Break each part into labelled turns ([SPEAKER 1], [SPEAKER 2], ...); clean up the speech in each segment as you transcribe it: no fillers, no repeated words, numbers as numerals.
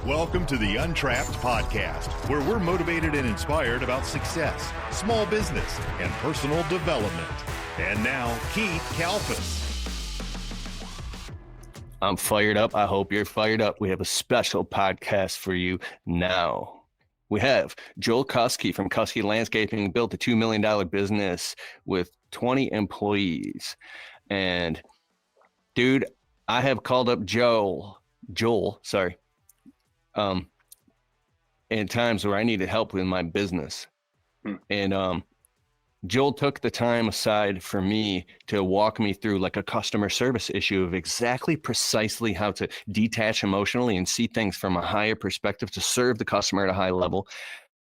[SPEAKER 1] Welcome to the Untrapped Podcast, where we're motivated and inspired about success, small business, and personal development. And now, Keith Kalfas.
[SPEAKER 2] I'm fired up. I hope you're fired up. We have a special podcast for you now. We have Joel Kouski from Kouski Landscaping, built a $2 million business with 20 employees. And dude, I have called up Joel, in times where I needed help with my business. And Joel took the time aside for me to walk me through like a customer service issue of exactly precisely how to detach emotionally and see things from a higher perspective to serve the customer at a high level.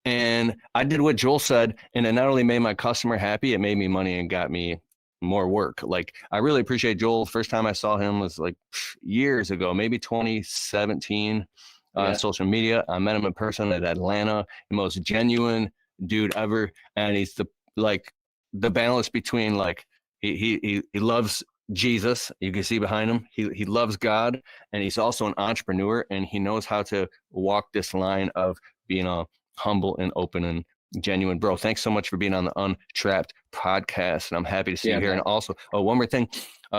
[SPEAKER 2] And I did what Joel said, and it not only made my customer happy, it made me money and got me more work. Like, I really appreciate Joel. First time I saw him was like years ago, maybe 2017. Social media. I met him in person at Atlanta, the most genuine dude ever. And he's the balance between like, he loves Jesus. You can see behind him. He loves God, and he's also an entrepreneur, and he knows how to walk this line of being a humble and open and genuine. Bro, thanks so much for being on the Untrapped Podcast, and I'm happy to see you here. Man. And also, one more thing.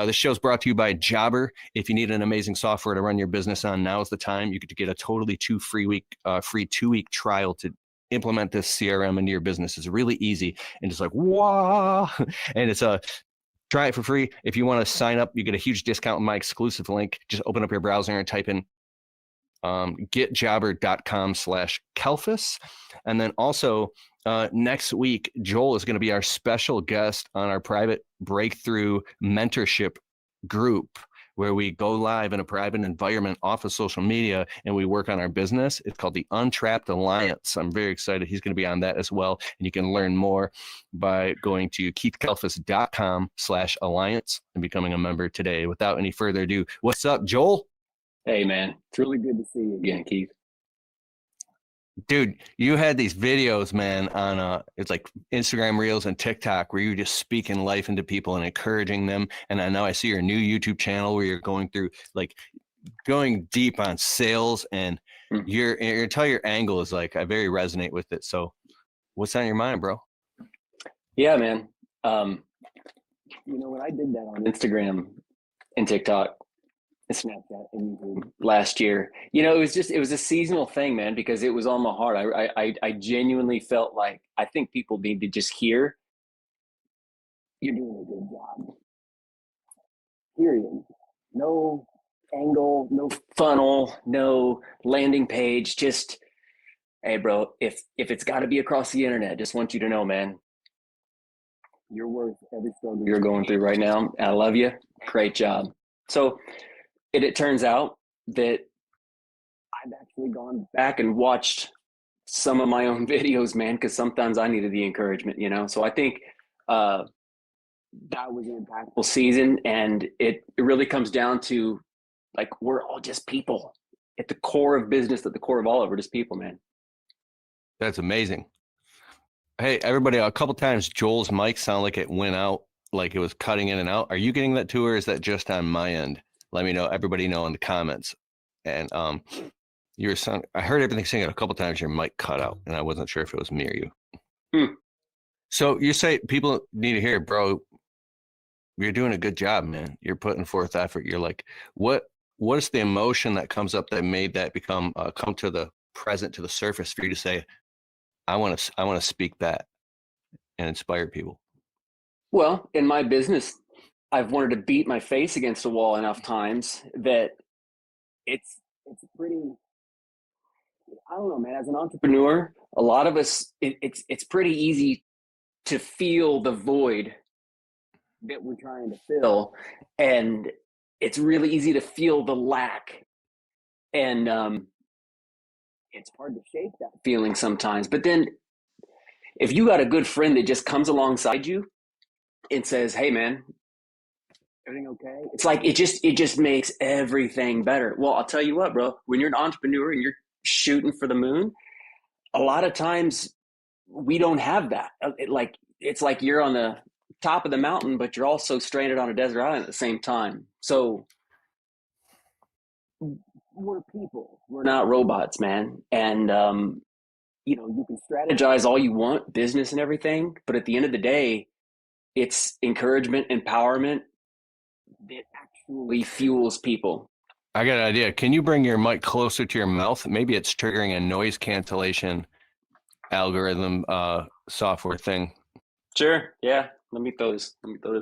[SPEAKER 2] This show is brought to you by Jobber. If you need an amazing software to run your business on, now is the time. You get a totally free 2-week trial to implement this CRM into your business. It's really easy and just like, wow. And it's try it for free. If you want to sign up, you get a huge discount with my exclusive link. Just open up your browser and type in getjobber.com/Kalfas. And then also next week, Joel is going to be our special guest on our private breakthrough mentorship group, where we go live in a private environment off of social media and we work on our business. It's called the Untrapped Alliance. I'm very excited. He's going to be on that as well. And you can learn more by going to keithkalfas.com/alliance and becoming a member today. Without any further ado, what's up, Joel?
[SPEAKER 3] Hey, man. It's really good to see you again, Keith.
[SPEAKER 2] Dude, you had these videos, man, on it's like Instagram Reels and TikTok, where you're just speaking life into people and encouraging them. And I know I see your new YouTube channel where you're going deep on sales, and your entire angle is like, I very resonate with it. So what's on your mind, bro?
[SPEAKER 3] Yeah, man. When I did that on Instagram and TikTok, Snapchat and YouTube last year, it was a seasonal thing, man, because it was on my heart. I genuinely felt like I think people need to just hear you're doing a good job. Period. No angle, no funnel, no landing page. Just, hey, bro, if it's got to be across the internet, just want you to know, man, you're worth every struggle you're going through right now. I love you. Great job. So it turns out that I've actually gone back and watched some of my own videos, man, because sometimes I needed the encouragement, So I think that was an impactful season, and it really comes down to, like, we're all just people. At the core of business, at the core of all of it, we're just people, man.
[SPEAKER 2] That's amazing. Hey, everybody, a couple times Joel's mic sounded like it went out, like it was cutting in and out. Are you getting that too, or is that just on my end? Let me know, everybody know in the comments. And I heard everything saying it a couple times, your mic cut out, and I wasn't sure if it was me or you. So you say people need to hear, bro, you're doing a good job, man. You're putting forth effort. You're like, what is the emotion that comes up that made that come to the present, to the surface for you to say, I want to speak that and inspire people?
[SPEAKER 3] Well, in my business, I've wanted to beat my face against a wall enough times that it's pretty, I don't know, man, as an entrepreneur, a lot of us, it's pretty easy to feel the void that we're trying to fill. And it's really easy to feel the lack. And it's hard to shake that feeling sometimes. But then if you got a good friend that just comes alongside you and says, hey, man, everything okay? It's like, it just makes everything better. Well, I'll tell you what, bro, when you're an entrepreneur and you're shooting for the moon, a lot of times we don't have that. It's like you're on the top of the mountain, but you're also stranded on a desert island at the same time. So we're people. We're not robots, man. And, you can strategize all you want, business and everything, but at the end of the day, it's encouragement, empowerment that actually fuels people.
[SPEAKER 2] I got an idea. Can you bring your mic closer to your mouth? Maybe it's triggering a noise cancellation algorithm software thing.
[SPEAKER 3] Sure. Yeah. Let me throw this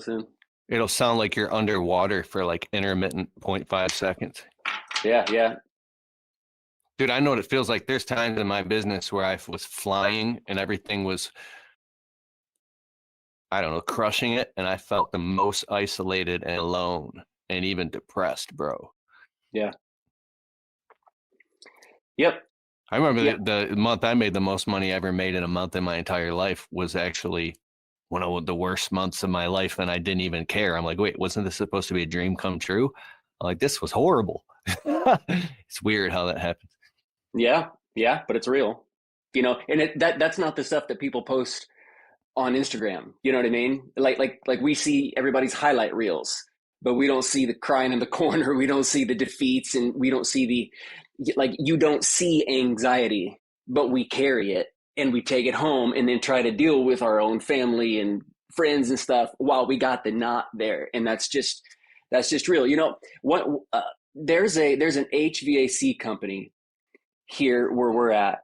[SPEAKER 3] in.
[SPEAKER 2] It'll sound like you're underwater for like intermittent 0.5 seconds.
[SPEAKER 3] Yeah. Yeah.
[SPEAKER 2] Dude, I know what it feels like. There's times in my business where I was flying and everything was, I don't know, crushing it. And I felt the most isolated and alone and even depressed, bro.
[SPEAKER 3] Yeah. Yep.
[SPEAKER 2] I remember the month I made the most money I ever made in a month in my entire life was actually one of the worst months of my life. And I didn't even care. I'm like, wait, wasn't this supposed to be a dream come true? I'm like, this was horrible. It's weird how that happens.
[SPEAKER 3] Yeah. Yeah. But it's real, and that's not the stuff that people post on Instagram. You know what I mean? Like we see everybody's highlight reels, but we don't see the crying in the corner. We don't see the defeats, and we don't see you don't see anxiety, but we carry it and we take it home and then try to deal with our own family and friends and stuff while we got the knot there. And that's just real. What, there's an HVAC company here where we're at.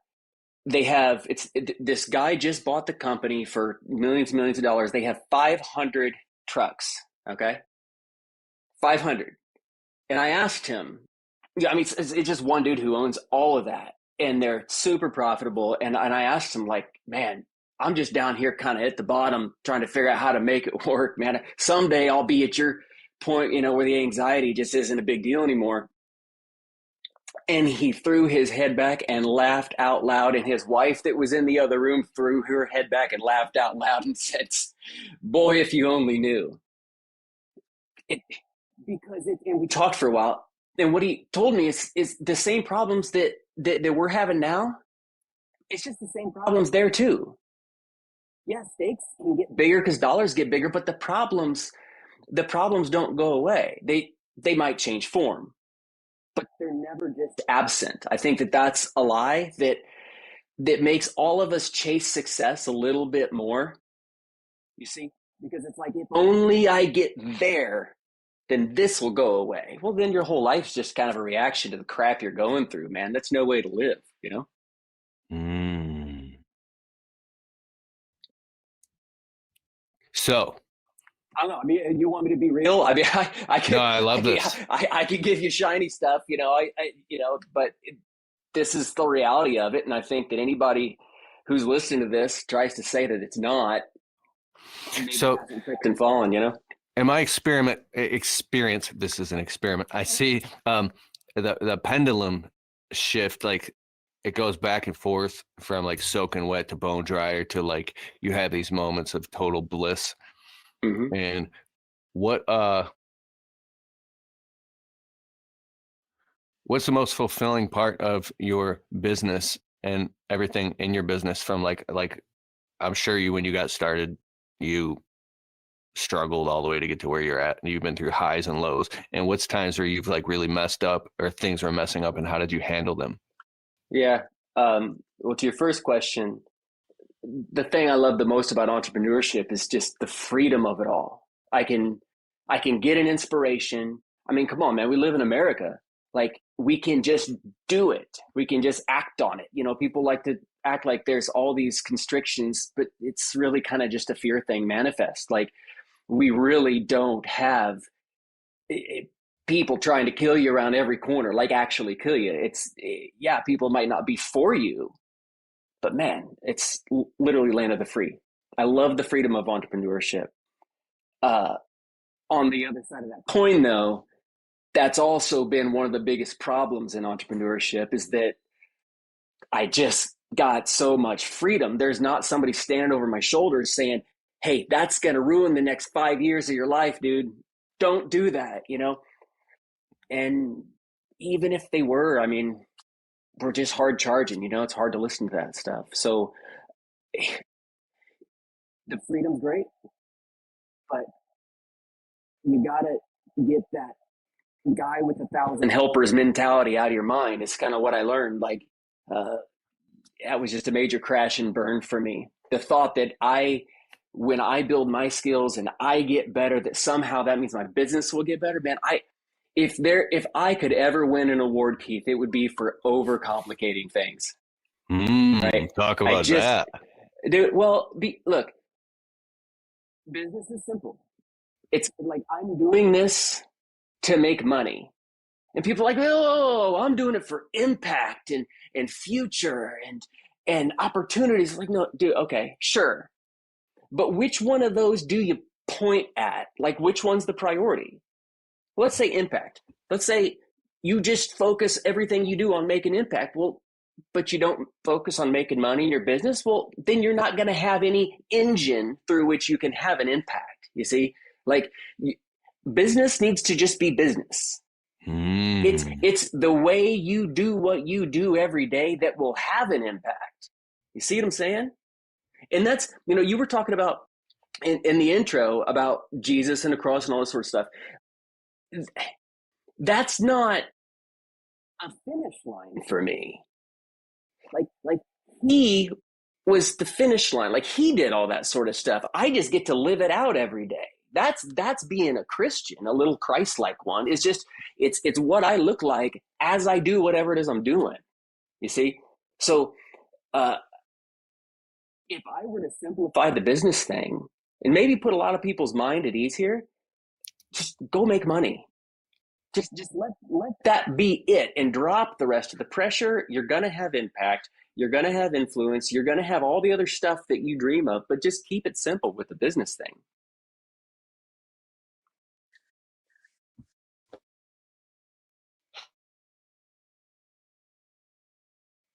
[SPEAKER 3] This guy just bought the company for millions and millions of dollars. They have 500 trucks. Okay. 500. And I asked him, it's just one dude who owns all of that, and they're super profitable. And I asked him, like, man, I'm just down here kind of at the bottom trying to figure out how to make it work, man. Someday I'll be at your point, where the anxiety just isn't a big deal anymore. And he threw his head back and laughed out loud. And his wife that was in the other room threw her head back and laughed out loud and said, boy, if you only knew. And we talked for a while. And what he told me is the same problems that we're having now. It's just the same problems there too. Yeah, stakes can get bigger because dollars get bigger, but the problems don't go away. They might change form, but they're never just absent. I think that's a lie that makes all of us chase success a little bit more. You see, because it's like, if only I get there, then this will go away. Well, then your whole life's just kind of a reaction to the crap you're going through, man. That's no way to live,
[SPEAKER 2] So,
[SPEAKER 3] I don't know. You want me to be real? I can.
[SPEAKER 2] No, I love this.
[SPEAKER 3] I could give you shiny stuff, but this is the reality of it. And I think that anybody who's listening to this tries to say that it's not.
[SPEAKER 2] So,
[SPEAKER 3] tripped and fallen,
[SPEAKER 2] in my experience, this is an experiment. I see the pendulum shift, like it goes back and forth from like soaking wet to bone dryer to like you have these moments of total bliss.
[SPEAKER 3] Mm-hmm.
[SPEAKER 2] And what's the most fulfilling part of your business and everything in your business from like I'm sure when you got started, you struggled all the way to get to where you're at, and you've been through highs and lows. And what's times where you've like really messed up or things were messing up, and how did you handle them?
[SPEAKER 3] Yeah. Well, to your first question, the thing I love the most about entrepreneurship is just the freedom of it all. I can get an inspiration. I mean, come on, man, we live in America. Like, we can just do it. We can just act on it. People like to act like there's all these constrictions, but it's really kind of just a fear thing manifest. Like, we really don't have people trying to kill you around every corner, like actually kill you. People might not be for you, but man, it's literally land of the free. I love the freedom of entrepreneurship. On the other side of that coin, though, that's also been one of the biggest problems in entrepreneurship, is that I just got so much freedom. There's not somebody standing over my shoulders saying, hey, that's going to ruin the next 5 years of your life, dude. Don't do that, And even if they were, we're just hard charging, it's hard to listen to that stuff. So the freedom's great, but you got to get that guy with 1,000 helpers mentality out of your mind. It's kind of what I learned. Like, that was just a major crash and burn for me. The thought that when I build my skills and I get better, that somehow that means my business will get better. Man, if I could ever win an award, Keith, it would be for overcomplicating things. Right?
[SPEAKER 2] Talk about that.
[SPEAKER 3] Dude, well, look, business is simple. It's like, I'm doing this to make money. And people are like, oh, I'm doing it for impact and future and opportunities. Like, no, dude, okay, sure. But which one of those do you point at? Like, which one's the priority? Let's say impact. Let's say you just focus everything you do on making impact. Well, but you don't focus on making money in your business. Well, then you're not going to have any engine through which you can have an impact. You see, like, business needs to just be business. It's the way you do what you do every day that will have an impact. You see what I'm saying? And that's, you were talking about in the intro about Jesus and the cross and all this sort of stuff. That's not a finish line for me. Like he was the finish line. Like, he did all that sort of stuff. I just get to live it out every day. That's being a Christian, a little Christ-like one. It's just, it's what I look like as I do whatever it is I'm doing. You see? So, if I were to simplify the business thing and maybe put a lot of people's mind at ease here, just go make money. Just let that be it and drop the rest of the pressure. You're going to have impact. You're going to have influence. You're going to have all the other stuff that you dream of, but just keep it simple with the business thing.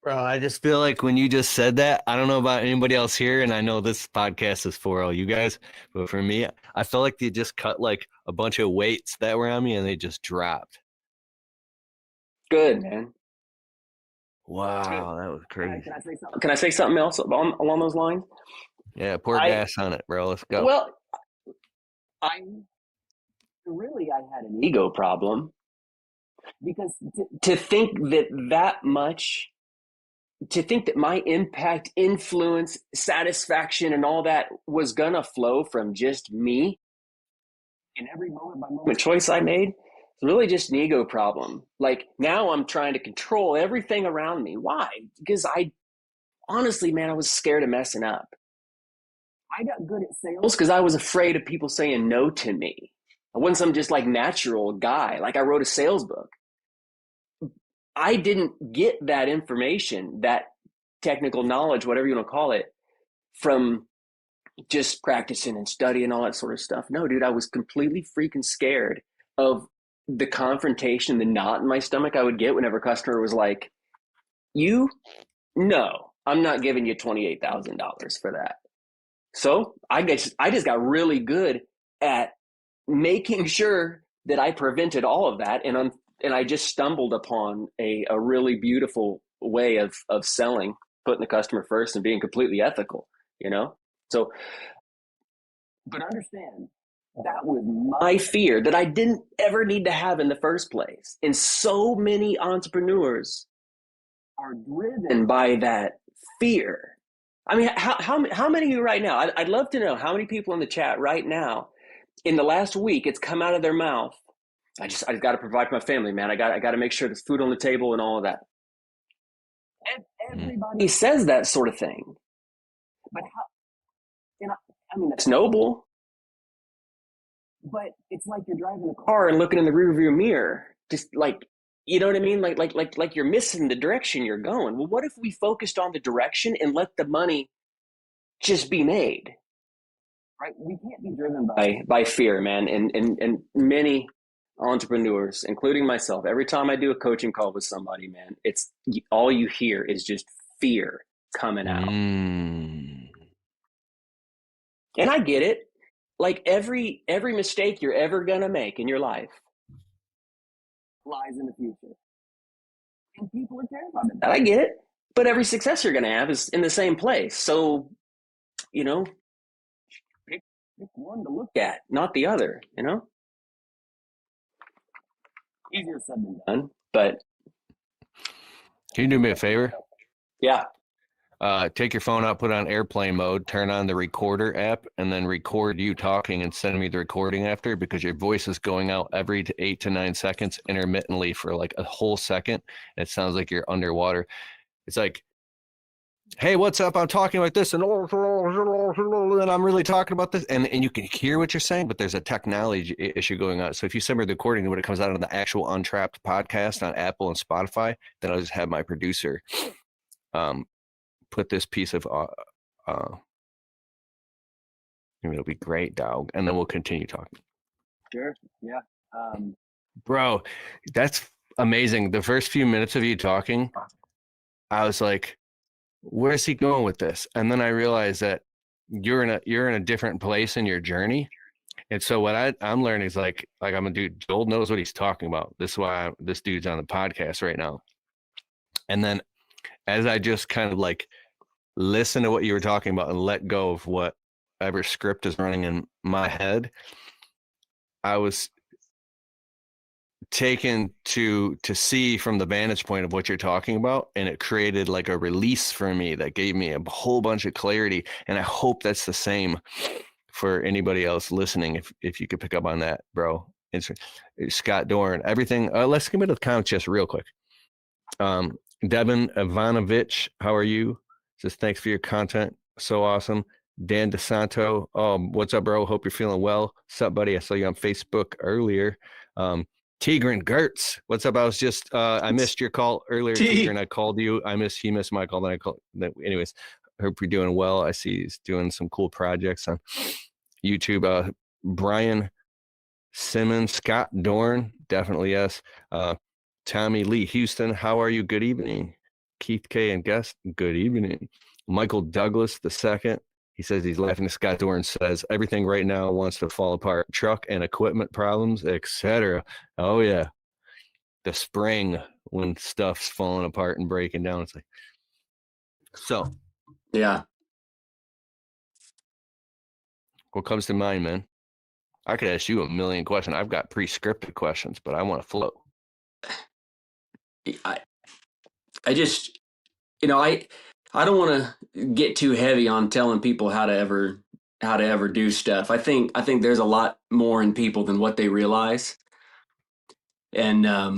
[SPEAKER 2] Bro, I just feel like when you just said that, I don't know about anybody else here, and I know this podcast is for all you guys, but for me, I felt like they just cut like a bunch of weights that were on me and they just dropped.
[SPEAKER 3] Good, man.
[SPEAKER 2] Wow, that was crazy.
[SPEAKER 3] Can I say something else along those lines?
[SPEAKER 2] Yeah, pour gas on it, bro. Let's go.
[SPEAKER 3] Well, I had an ego problem, because to think that my impact, influence, satisfaction, and all that was gonna flow from just me in every moment by moment choice I made, it's really just an ego problem. Like, now I'm trying to control everything around me. Why? Because honestly, man, I was scared of messing up. I got good at sales because I was afraid of people saying no to me. I wasn't some just like natural guy. Like, I wrote a sales book. I didn't get that information, that technical knowledge, whatever you want to call it, from just practicing and studying all that sort of stuff. No, dude, I was completely freaking scared of the confrontation, the knot in my stomach I would get whenever a customer was like, no, I'm not giving you $28,000 for that. So I just got really good at making sure that I prevented all of that, and I just stumbled upon a really beautiful way of selling, putting the customer first and being completely ethical, So, but understand, that was my fear that I didn't ever need to have in the first place. And so many entrepreneurs are driven by that fear. I mean, how many of you right now, I'd love to know how many people in the chat right now, in the last week, it's come out of their mouth, I got to provide for my family, man. I got to make sure there's food on the table and all of that. Everybody says that sort of thing. But I mean, that's noble. But it's like you're driving a car and looking in the rearview mirror, just like, you know what I mean? Like you're missing the direction you're going. Well, what if we focused on the direction and let the money just be made? Right? We can't be driven by fear, man. And many entrepreneurs, including myself, every time I do a coaching call with somebody, man, it's all you hear is just fear coming out. And I get it. Like, every mistake you're ever gonna make in your life lies in the future, and people are terrified of that. I get it. But every success you're gonna have is in the same place. So, pick one to look at, not the other. Easier said than done, but
[SPEAKER 2] Can you do me a favor?
[SPEAKER 3] yeah.
[SPEAKER 2] Take your phone out, put it on airplane mode, turn on the recorder app, and then record you talking and send me the recording after, because your voice is going out every 8 to 9 seconds intermittently for like a whole second. And it sounds like you're underwater. It's like, hey, what's up? I'm talking like this, and I'm really talking about this. And you can hear what you're saying, but there's a technology issue going on. So if you send me the recording when it comes out on the actual Untrapped podcast on Apple and Spotify, then I'll just have my producer put this piece of it'll be great, dog, and then we'll continue talking.
[SPEAKER 3] Sure. Yeah.
[SPEAKER 2] Bro, that's amazing. The first few minutes of you talking, I was like, where's he going with this? And then I realized that you're in a different place in your journey. And so what I'm learning is like I'm a dude, Joel knows what he's talking about. This is why this dude's on the podcast right now. And then as I just kind of like listen to what you were talking about and let go of whatever script is running in my head, I was taken to see from the vantage point of what you're talking about, and it created like a release for me that gave me a whole bunch of clarity. And I hope that's the same for anybody else listening, if you could pick up on that, bro. It's Scott Dorn, everything. Let's get into the comments just real quick. Devin Ivanovich, how are you? Says, thanks for your content. So awesome. Dan DeSanto. What's up, bro? Hope you're feeling well. What's up, buddy? I saw you on Facebook earlier. Tigran Gertz. What's up? I was just, I missed your call earlier. Tigran, I called you. He missed my call. Then I called. Anyways, hope you're doing well. I see he's doing some cool projects on YouTube. Brian Simmons, Scott Dorn. Definitely yes. Tommy Lee Houston, how are you? Good evening. Keith K and guest, good evening. Michael Douglas II, he says he's laughing. Scott Dorn says everything right now wants to fall apart. Truck and equipment problems, etc. Oh yeah, the spring when stuff's falling apart and breaking down. It's like, so
[SPEAKER 3] yeah.
[SPEAKER 2] What comes to mind, man? I could ask you a million questions. I've got pre-scripted questions, but I want to flow.
[SPEAKER 3] I just, I don't want to get too heavy on telling people how to ever do stuff. I think there's a lot more in people than what they realize. And I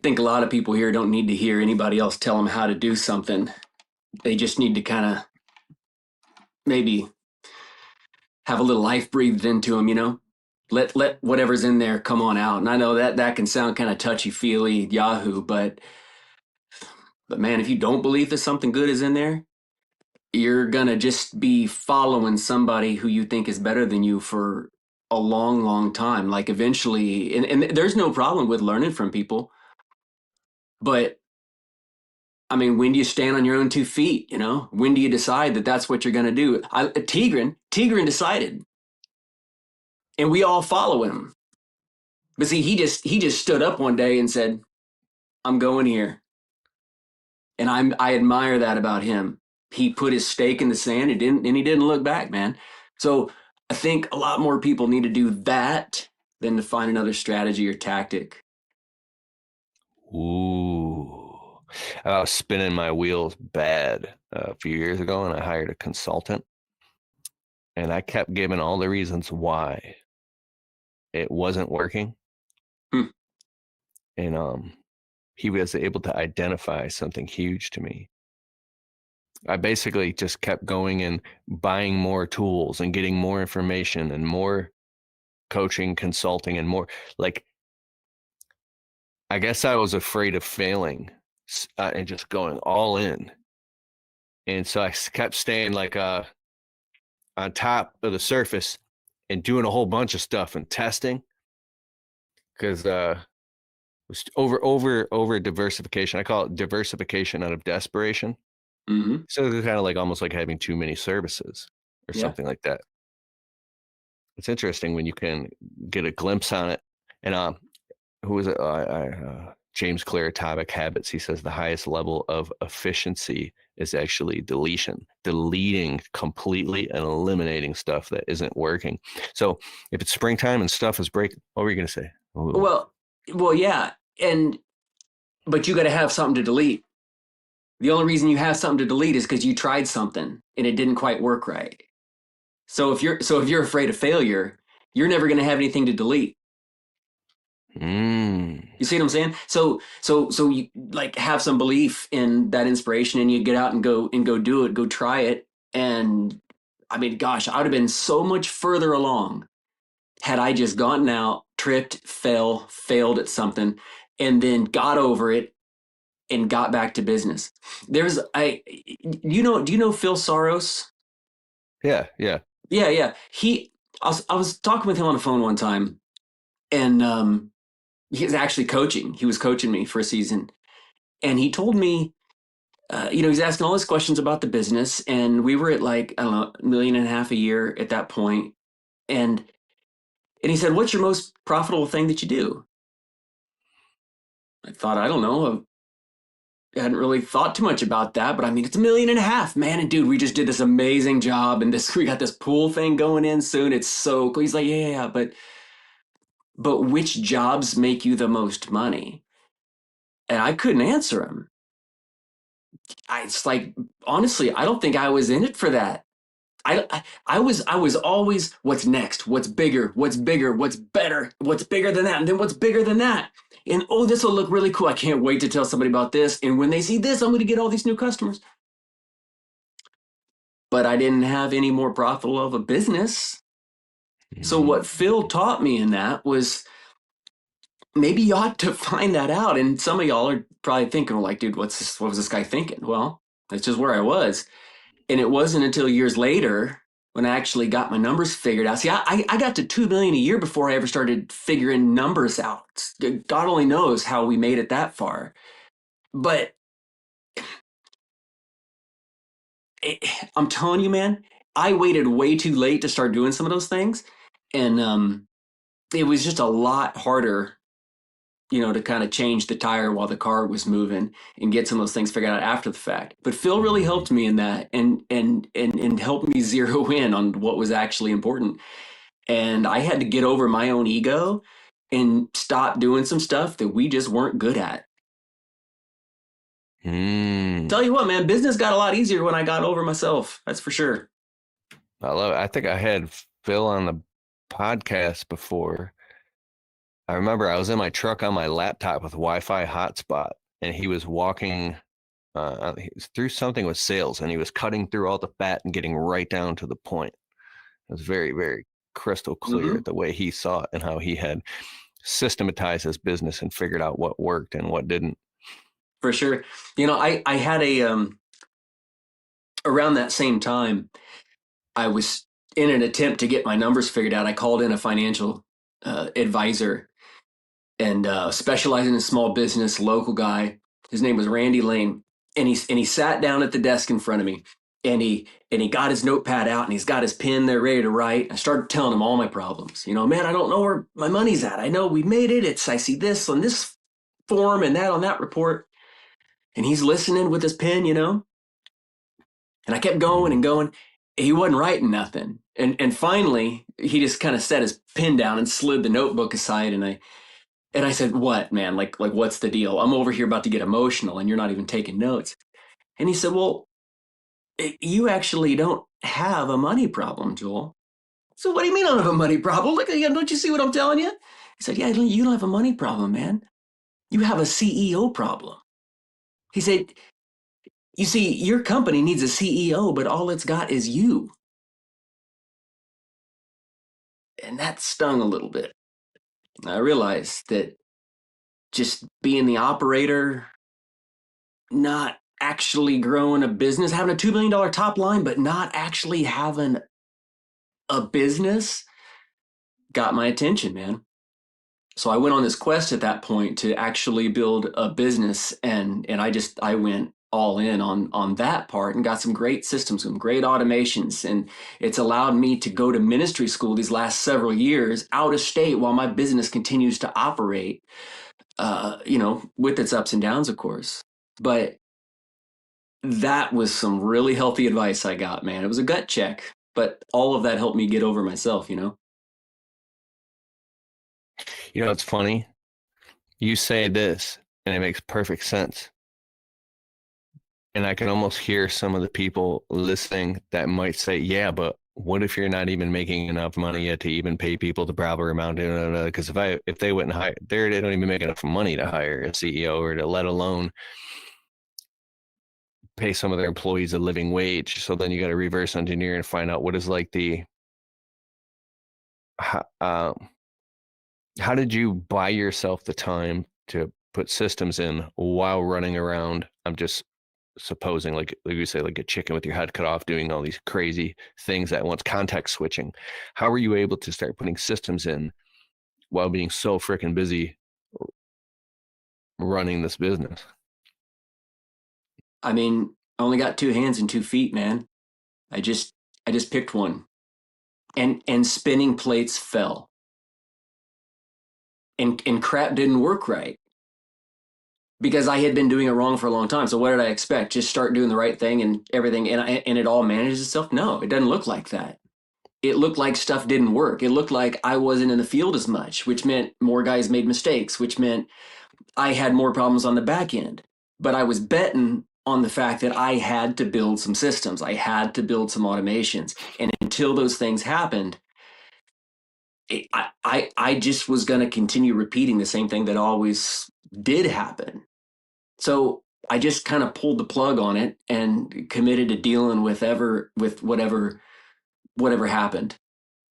[SPEAKER 3] think a lot of people here don't need to hear anybody else tell them how to do something. They just need to kind of maybe have a little life breathed into them, Let whatever's in there come on out. And I know that can sound kind of touchy-feely, Yahoo, but man, if you don't believe that something good is in there, you're going to just be following somebody who you think is better than you for a long, long time. Like eventually, and there's no problem with learning from people. But I mean, when do you stand on your own 2 feet? When do you decide that that's what you're going to do? Tigran decided. And we all follow him. But see, he just stood up one day and said, I'm going here. And I admire that about him. He put his stake in the sand and he didn't look back, man. So I think a lot more people need to do that than to find another strategy or tactic.
[SPEAKER 2] Ooh. I was spinning my wheels bad a few years ago, and I hired a consultant. And I kept giving all the reasons why it wasn't working. And he was able to identify something huge to me. I basically just kept going and buying more tools and getting more information and more coaching, consulting, and more. Like, I guess I was afraid of failing and just going all in. And so I kept staying like on top of the surface and doing a whole bunch of stuff and testing, because was over diversification. I call it diversification out of desperation.
[SPEAKER 3] Mm-hmm.
[SPEAKER 2] So it's kind of like almost like having too many services or something like that. It's interesting when you can get a glimpse on it. And who was it? James Clear, Atomic Habits. He says the highest level of efficiency is actually deleting completely and eliminating stuff that isn't working. So if it's springtime and stuff is breaking, what were you going to say?
[SPEAKER 3] Well, Well, yeah. But you got to have something to delete. The only reason you have something to delete is because you tried something and it didn't quite work right. So if you're afraid of failure, you're never going to have anything to delete. You see what I'm saying? So you like have some belief in that inspiration, and you get out and go do it, go try it. And I mean, gosh, I would have been so much further along had I just gone out, tripped, failed at something, and then got over it and got back to business. Do you know Phil Soros?
[SPEAKER 2] Yeah. Yeah.
[SPEAKER 3] Yeah. I was talking with him on the phone one time, and he was actually coaching. He was coaching me for a season, and he told me, he's asking all his questions about the business, and we were at like, I don't know, $1.5 million a year at that point, and he said, "What's your most profitable thing that you do?" I thought, I don't know. I hadn't really thought too much about that, but I mean, it's $1.5 million, man. And dude, we just did this amazing job, and we got this pool thing going in soon. It's so cool. He's like, yeah, but which jobs make you the most money? And I couldn't answer him. It's like, honestly, I don't think I was in it for that. I was always, what's next, what's bigger, what's better, what's bigger than that, and then what's bigger than that, and oh, this will look really cool, I can't wait to tell somebody about this, and when they see this, I'm going to get all these new customers. But I didn't have any more profitable of a business. So what Phil taught me in that was, maybe you ought to find that out. And some of y'all are probably thinking, like, dude, what was this guy thinking? Well, that's just where I was. And it wasn't until years later when I actually got my numbers figured out. See, I got to 2 million a year before I ever started figuring numbers out. God only knows how we made it that far. But I'm telling you, man, I waited way too late to start doing some of those things. And it was just a lot harder, to kind of change the tire while the car was moving and get some of those things figured out after the fact. But Phil really helped me in that, and helped me zero in on what was actually important. And I had to get over my own ego and stop doing some stuff that we just weren't good at. Tell you what, man, business got a lot easier when I got over myself. That's for sure.
[SPEAKER 2] I love it. I think I had Phil on the podcast before. I remember I was in my truck on my laptop with Wi-Fi hotspot, and he was walking through something with sales, and he was cutting through all the fat and getting right down to the point. It was very, very crystal clear the way he saw it and how he had systematized his business and figured out what worked and what didn't.
[SPEAKER 3] For sure. I had around that same time, I was in an attempt to get my numbers figured out. I called in a financial advisor, and specializing in small business, local guy. His name was Randy Lane, and he sat down at the desk in front of me, and he got his notepad out, and he's got his pen there ready to write. I started telling him all my problems. Man, I don't know where my money's at. I know we made it. I see this on this form and that on that report, and he's listening with his pen, and I kept going and going. He wasn't writing nothing, and finally he just kind of set his pen down and slid the notebook aside, and I said, "What, man? Like, what's the deal? I'm over here about to get emotional, and you're not even taking notes." And he said, "Well, you actually don't have a money problem, Joel." So, what do you mean I don't have a money problem? Look, don't you see what I'm telling you? He said, "Yeah, you don't have a money problem, man. You have a CEO problem." He said, "You see, your company needs a CEO, but all it's got is you." And that stung a little bit. I realized that just being the operator, not actually growing a business, having a $2 million top line, but not actually having a business, got my attention, man. So I went on this quest at that point to actually build a business, and I went all in on that part and got some great systems, some great automations, and it's allowed me to go to ministry school these last several years out of state while my business continues to operate, with its ups and downs, of course. But that was some really healthy advice I got, man. It was a gut check, but all of that helped me get over myself,
[SPEAKER 2] It's funny. you say this and it makes perfect sense. And I can almost hear some of the people listening that might say, yeah, but what if you're not even making enough money yet to even pay people the proper amount? Because if they wouldn't hire, they don't even make enough money to hire a CEO or to let alone pay some of their employees a living wage. So then you got to reverse engineer and find out what is like how did you buy yourself the time to put systems in while running around? I'm just supposing, like you say, like a chicken with your head cut off, doing all these crazy things at once, context switching. How were you able to start putting systems in while being so freaking busy running this business?
[SPEAKER 3] I mean, I only got 2 hands and 2 feet, man. I just picked one, and spinning plates fell, and crap didn't work right because I had been doing it wrong for a long time. So what did I expect? Just start doing the right thing and everything, and it all manages itself? No, it doesn't look like that. It looked like stuff didn't work. It looked like I wasn't in the field as much, which meant more guys made mistakes, which meant I had more problems on the back end. But I was betting on the fact that I had to build some systems. I had to build some automations. And until those things happened, I just was going to continue repeating the same thing that always did happen. So I just kind of pulled the plug on it and committed to dealing with whatever happened.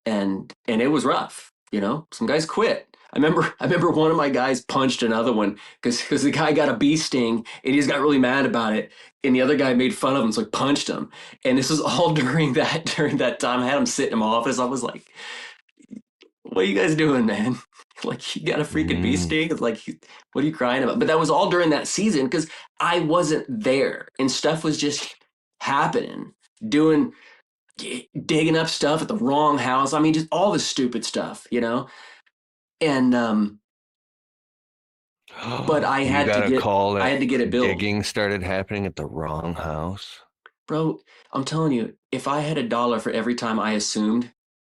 [SPEAKER 3] And it was rough. Some guys quit. I remember one of my guys punched another one because the guy got a bee sting and he just got really mad about it. And the other guy made fun of him, so he punched him. And this was all during that time. I had him sit in my office. I was like, what are you guys doing, man? Like, you got a freaking bee sting? It's like, what are you crying about? But that was all during that season because I wasn't there and stuff was just happening, digging up stuff at the wrong house. I mean, just all this stupid stuff, And but I had to get it built.
[SPEAKER 2] Digging started happening at the wrong house.
[SPEAKER 3] Bro, I'm telling you, if I had $1 for every time I assumed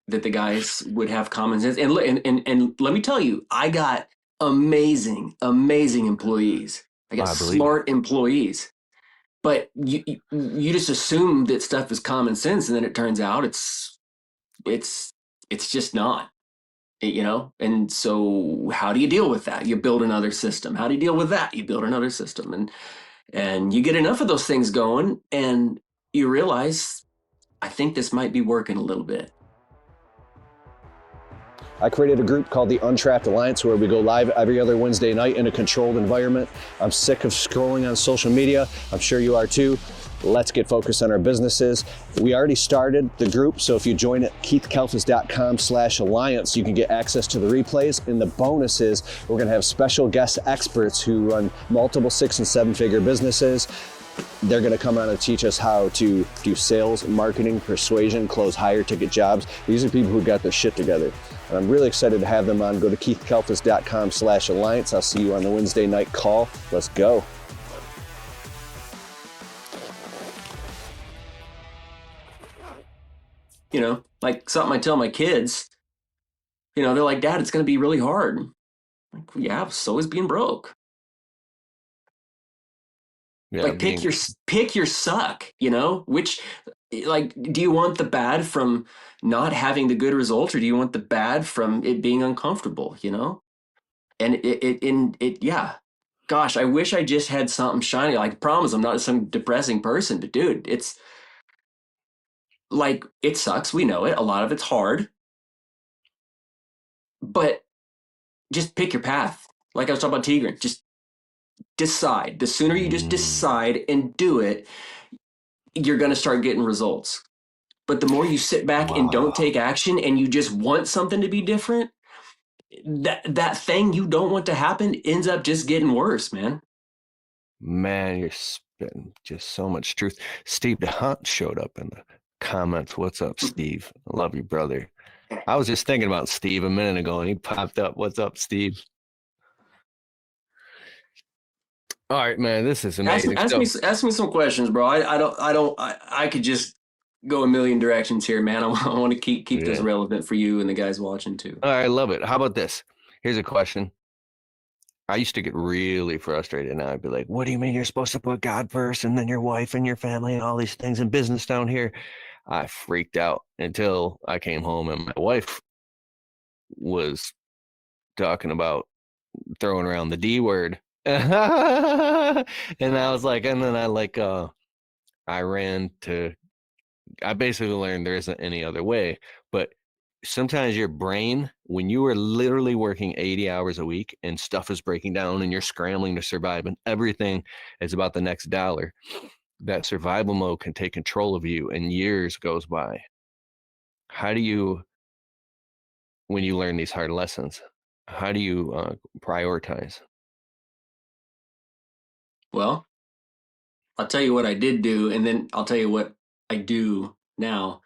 [SPEAKER 3] that the guys would have common sense, and let me tell you, I got amazing employees. I got smart employees. But you just assume that stuff is common sense, and then it turns out it's just not, And so, how do you deal with that? You build another system. How do you deal with that? You build another system, and you get enough of those things going, and you realize, I think this might be working a little bit.
[SPEAKER 4] I created a group called the Untrapped Alliance where we go live every other Wednesday night in a controlled environment. I'm sick of scrolling on social media. I'm sure you are too. Let's get focused on our businesses. We already started the group, so if you join at keithkalfas.com/alliance, you can get access to the replays. And the bonus is we're gonna have special guest experts who run multiple 6- and 7-figure businesses. They're going to come on and teach us how to do sales, marketing, persuasion, close higher ticket jobs. These are people who got their shit together. And I'm really excited to have them on. Go to keithkalfas.com/alliance. I'll see you on the Wednesday night call. Let's go.
[SPEAKER 3] Like something I tell my kids, they're like, Dad, it's going to be really hard. I'm like, well, yeah, so is being broke. Yeah, like pick your suck, which, like, do you want the bad from not having the good results, or do you want the bad from it being uncomfortable, And yeah, gosh, I wish I just had something shiny. Like, I promise I'm not some depressing person, but dude, it's like, it sucks. We know it. A lot of it's hard, but just pick your path. Like I was talking about Tigran, just decide. The sooner you just decide and do it, you're going to start getting results. But the more you sit back and don't take action, and you just want something to be different, that thing you don't want to happen ends up just getting worse, man.
[SPEAKER 2] Man, you're spitting just so much truth. Steve DeHunt showed up in the comments. What's up, Steve? I love you, brother. I was just thinking about Steve a minute ago, and he popped up. What's up, Steve? All right, man, this is amazing.
[SPEAKER 3] Ask me some questions, bro. I could just go a million directions here, man. I want to keep this relevant for you and the guys watching too.
[SPEAKER 2] All right, I love it. How about this? Here's a question. I used to get really frustrated, and I'd be like, what do you mean you're supposed to put God first and then your wife and your family and all these things in business down here? I freaked out until I came home and my wife was talking about throwing around the D word. And I was like, and then I basically learned there isn't any other way. But sometimes your brain, when you are literally working 80 hours a week and stuff is breaking down and you're scrambling to survive and everything is about the next dollar, that survival mode can take control of you and years goes by. How do you, when you learn these hard lessons, how do you prioritize?
[SPEAKER 3] Well, I'll tell you what I did do, and then I'll tell you what I do now.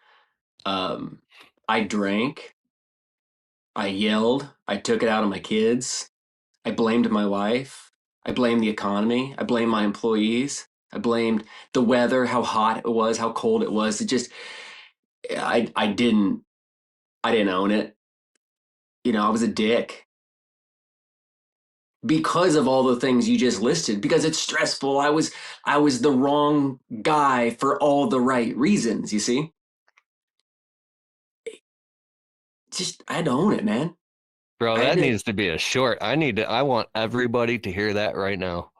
[SPEAKER 3] I drank, I yelled, I took it out on my kids, I blamed my wife, I blamed the economy, I blamed my employees, I blamed the weather, how hot it was, how cold it was. It just, I didn't own it. You know, I was a dick because of all the things you just listed, because it's stressful. I was the wrong guy for all the right reasons, you see? Just, I had to own it, man.
[SPEAKER 2] Bro, that needs to be a short. I want everybody to hear that right now.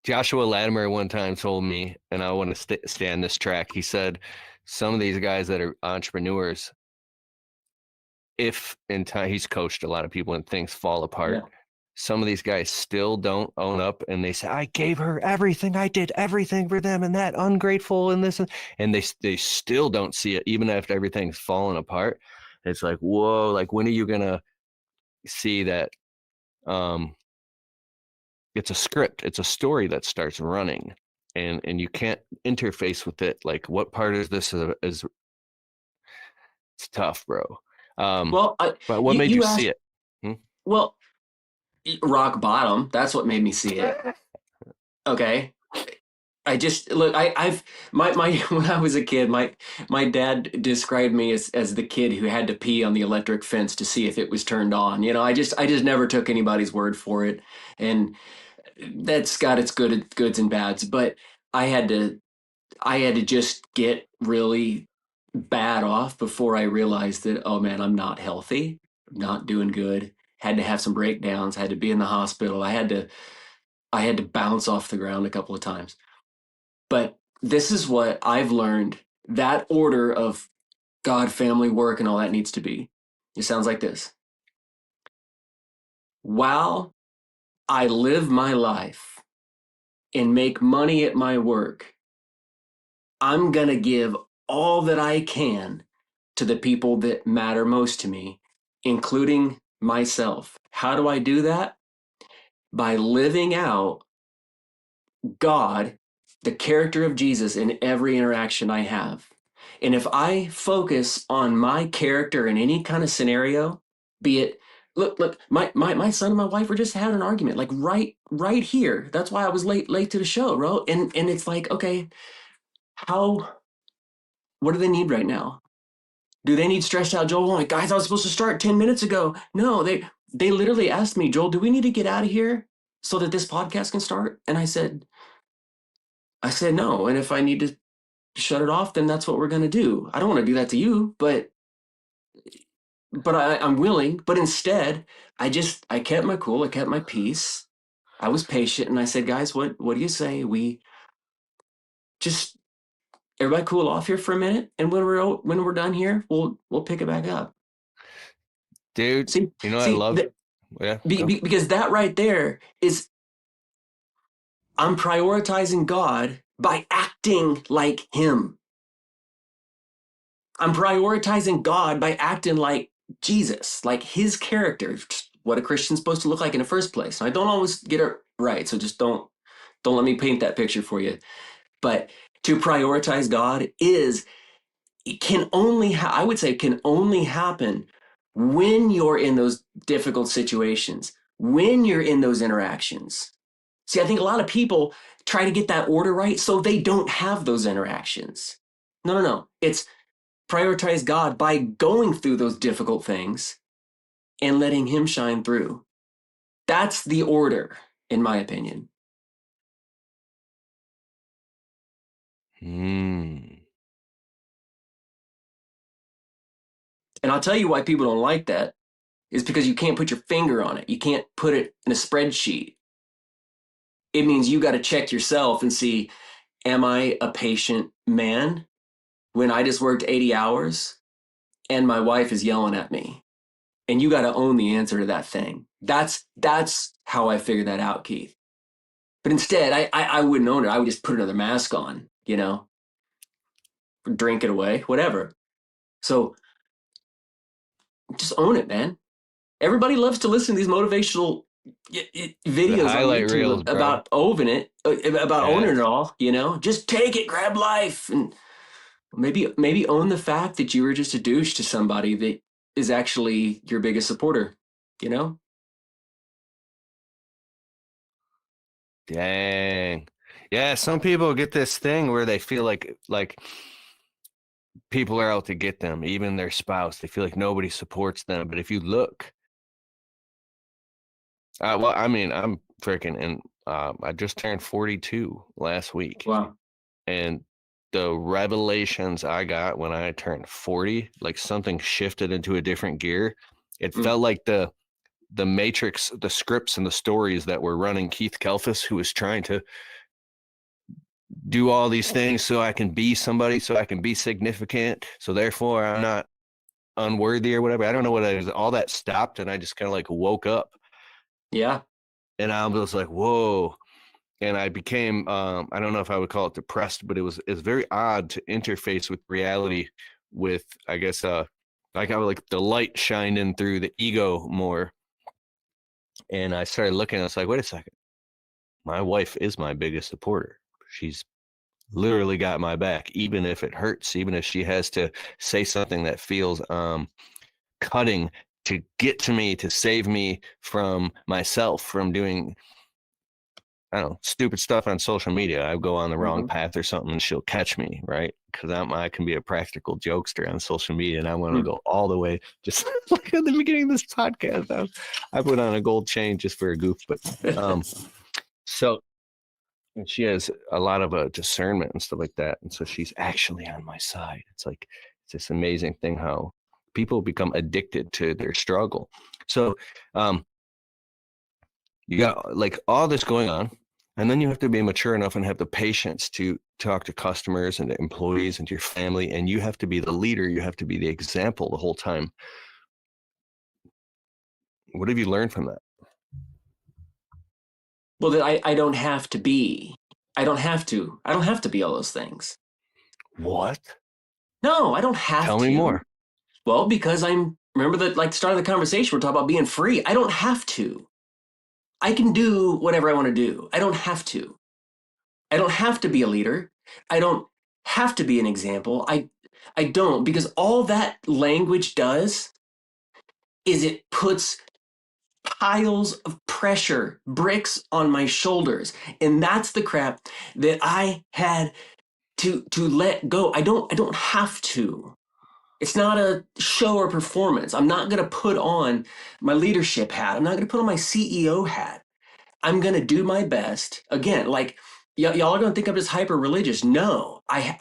[SPEAKER 2] Joshua Latimer one time told me, and I want to stay on this track. He said, some of these guys that are entrepreneurs, if in time he's coached a lot of people and things fall apart, yeah. Some of these guys still don't own up, and they say, I gave her everything. I did everything for them, and that ungrateful and this, and they still don't see it, even after everything's fallen apart. It's like, whoa, like when are you gonna see that it's a script, it's a story that starts running, and you can't interface with it. Like, what part of this is it's tough, bro. But what made you see it?
[SPEAKER 3] Well, rock bottom. That's what made me see it. Okay. I just look. I've my when I was a kid, my dad described me as the kid who had to pee on the electric fence to see if it was turned on. You know, I just never took anybody's word for it, and that's got its goods and bads. But I had to just get really bad off before I realized that, oh man, I'm not healthy, I'm not doing good. Had to have some breakdowns. Had to be in the hospital. I had to bounce off the ground a couple of times. But this is what I've learned, that order of God, family, work, and all that needs to be. It sounds like this. While I live my life and make money at my work, I'm going to give all that I can to the people that matter most to me, including myself. How do I do that? By living out God, the character of Jesus, in every interaction I have. And if I focus on my character in any kind of scenario, be it, look, my son and my wife were just having an argument, like right here. That's why I was late to the show, bro. And it's like, okay, what do they need right now? Do they need stretched out Joel? Like, guys, I was supposed to start 10 minutes ago. No, they literally asked me, Joel, do we need to get out of here so that this podcast can start? And I said no. And if I need to shut it off, then that's what we're going to do. I don't want to do that to you, but I'm willing. But instead, I kept my cool. I kept my peace. I was patient. And I said, guys, what do you say? We just, everybody cool off here for a minute. And when we're done here, we'll pick it back up.
[SPEAKER 2] Dude, I love it. Yeah.
[SPEAKER 3] Because that right there is, I'm prioritizing God by acting like him. I'm prioritizing God by acting like Jesus, like his character, what a Christian's supposed to look like in the first place. And I don't always get it right, so just don't let me paint that picture for you. But to prioritize God can only happen when you're in those difficult situations, when you're in those interactions. See, I think a lot of people try to get that order right so they don't have those interactions. No. It's prioritize God by going through those difficult things and letting him shine through. That's the order, in my opinion.
[SPEAKER 2] Mm.
[SPEAKER 3] And I'll tell you why people don't like that is because you can't put your finger on it. You can't put it in a spreadsheet. It means you got to check yourself and see, am I a patient man when I just worked 80 hours and my wife is yelling at me? And you got to own the answer to that thing. That's how I figured that out, Keith. But instead, I wouldn't own it. I would just put another mask on, drink it away, whatever. So just own it, man. Everybody loves to listen to these motivational videos on YouTube
[SPEAKER 2] reels,
[SPEAKER 3] about owning it, owning it all. Just take it, grab life, and maybe own the fact that you were just a douche to somebody that is actually your biggest supporter.
[SPEAKER 2] Dang. Yeah, some people get this thing where they feel like people are out to get them, even their spouse. They feel like nobody supports them. But if you look, I'm freaking, and I just turned 42 last week.
[SPEAKER 3] Wow.
[SPEAKER 2] And the revelations I got when I turned 40, like something shifted into a different gear. It felt like the Matrix, the scripts and the stories that were running Keith Kalfas, who was trying to do all these things so I can be somebody, so I can be significant. So therefore I'm not unworthy or whatever. I don't know what it is. All that stopped and I just kind of like woke up.
[SPEAKER 3] Yeah.
[SPEAKER 2] And I was like, whoa. And I became, I don't know if I would call it depressed, but it's very odd to interface with reality with, I guess, like the light shined in through the ego more. And I started looking, I was like, wait a second. My wife is my biggest supporter. She's literally got my back, even if it hurts, even if she has to say something that feels cutting to get to me, to save me from myself, from doing, I don't know, stupid stuff on social media. I go on the wrong path or something and she'll catch me, right? Because I can be a practical jokester on social media and I want to go all the way. Just like at the beginning of this podcast, I put on a gold chain just for a goof. But so and she has a lot of discernment and stuff like that. And so she's actually on my side. It's like, it's this amazing thing how people become addicted to their struggle. So you got like all this going on. And then you have to be mature enough and have the patience to talk to customers and to employees and to your family. And you have to be the leader. You have to be the example the whole time. What have you learned from that?
[SPEAKER 3] Well, that I don't have to be. I don't have to be all those things.
[SPEAKER 2] What?
[SPEAKER 3] No, I don't have to.
[SPEAKER 2] Tell me more.
[SPEAKER 3] Well, because remember that, like, start of the conversation, we're talking about being free. I don't have to. I can do whatever I want to do. I don't have to. I don't have to be a leader. I don't have to be an example. I don't, because all that language does is it puts piles of pressure, bricks on my shoulders. And that's the crap that I had to let go. I don't have to. It's not a show or performance. I'm not going to put on my leadership hat. I'm not going to put on my CEO hat. I'm going to do my best. Again, like, y'all are going to think I'm just hyper religious. No, I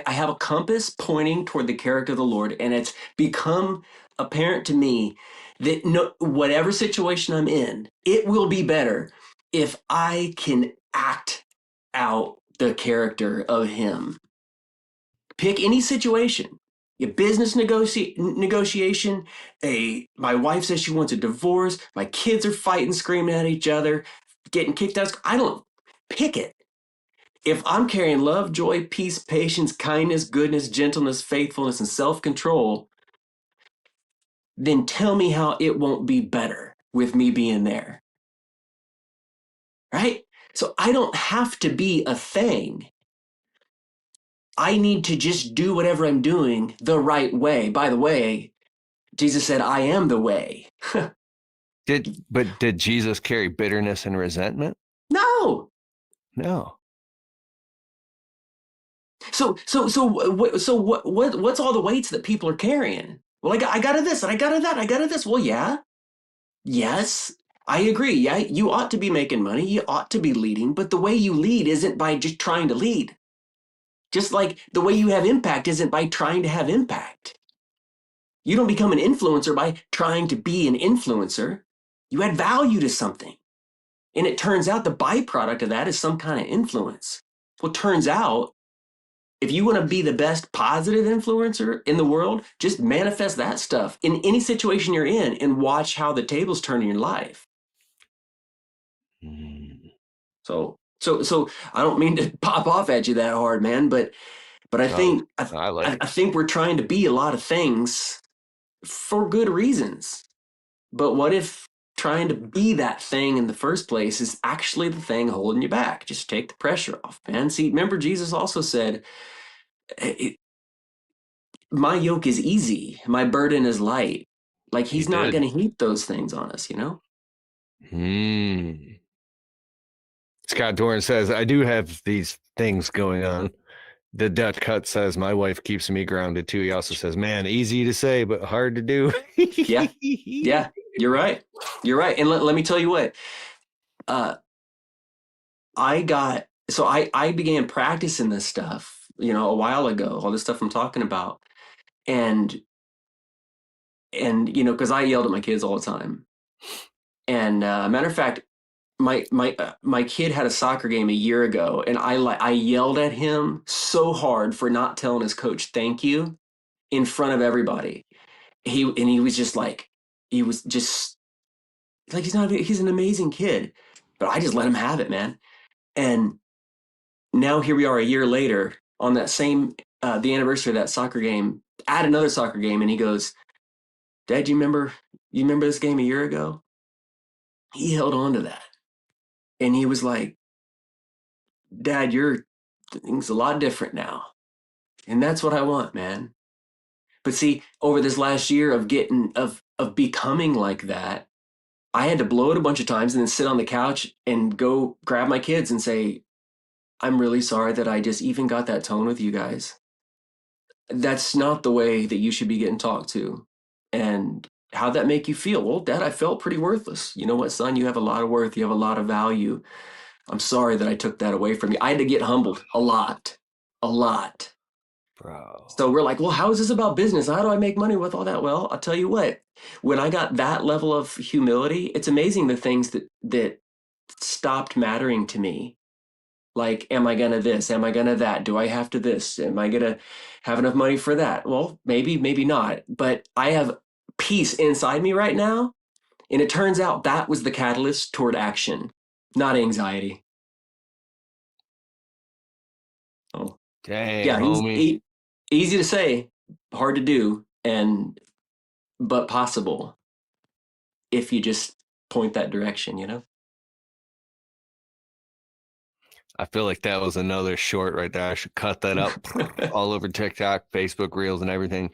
[SPEAKER 3] have a compass pointing toward the character of the Lord, and it's become apparent to me that whatever situation I'm in, it will be better if I can act out the character of Him. Pick any situation. A business negotiation, my wife says she wants a divorce, my kids are fighting, screaming at each other, getting kicked out. I don't pick it. If I'm carrying love, joy, peace, patience, kindness, goodness, gentleness, faithfulness, and self-control, then tell me how it won't be better with me being there. Right? So I don't have to be a thing. I need to just do whatever I'm doing the right way. By the way, Jesus said, I am the way.
[SPEAKER 2] Did Jesus carry bitterness and resentment?
[SPEAKER 3] No. So what's all the weights that people are carrying? Well, I got to this and I got to that. I got to this. Well, yeah. Yes.
[SPEAKER 5] I agree. Yeah, you ought to be making money. You ought to be leading, but the way you lead isn't by just trying to lead. Just like the way you have impact isn't by trying to have impact. You don't become an influencer by trying to be an influencer. You add value to something. And it turns out the byproduct of that is some kind of influence. Well, it turns out if you want to be the best positive influencer in the world, just manifest that stuff in any situation you're in and watch how the tables turn in your life. So I don't mean to pop off at you that hard, man, but I think I think we're trying to be a lot of things for good reasons. But what if trying to be that thing in the first place is actually the thing holding you back? Just take the pressure off, man. See, remember Jesus also said, my yoke is easy, my burden is light. Like he's not going to heap those things on us, you know?
[SPEAKER 2] Scott Doran says, I do have these things going on. The Dutch Cut says, my wife keeps me grounded too. He also says, man, easy to say, but hard to do.
[SPEAKER 5] Yeah, you're right. You're right. And let me tell you what, I began practicing this stuff, you know, a while ago, all this stuff I'm talking about. And you know, because I yelled at my kids all the time. And matter of fact, my kid had a soccer game a year ago, and I yelled at him so hard for not telling his coach thank you in front of everybody. He was just like, he's an amazing kid, but I just let him have it, man. And now here we are a year later on that same the anniversary of that soccer game, at another soccer game, and he goes, Dad, you remember this game a year ago? He held on to that. And he was like, Dad, things a lot different now. And that's what I want, man. But see, over this last year of becoming like that, I had to blow it a bunch of times and then sit on the couch and go grab my kids and say, I'm really sorry that I just even got that tone with you guys. That's not the way that you should be getting talked to. And how'd that make you feel? Well, Dad, I felt pretty worthless. You know what, son? You have a lot of worth. You have a lot of value. I'm sorry that I took that away from you. I had to get humbled a lot. Bro. So we're like, well, how is this about business? How do I make money with all that? Well, I'll tell you what, when I got that level of humility, it's amazing the things that stopped mattering to me. Like, am I going to this? Am I going to that? Do I have to this? Am I going to have enough money for that? Well, maybe not. But I have peace inside me right now. And it turns out that was the catalyst toward action, not anxiety. Oh,
[SPEAKER 2] dang,
[SPEAKER 5] yeah,
[SPEAKER 2] homie.
[SPEAKER 5] Easy to say, hard to do, but possible if you just point that direction, you know?
[SPEAKER 2] I feel like that was another short right there. I should cut that up all over TikTok, Facebook Reels, and everything.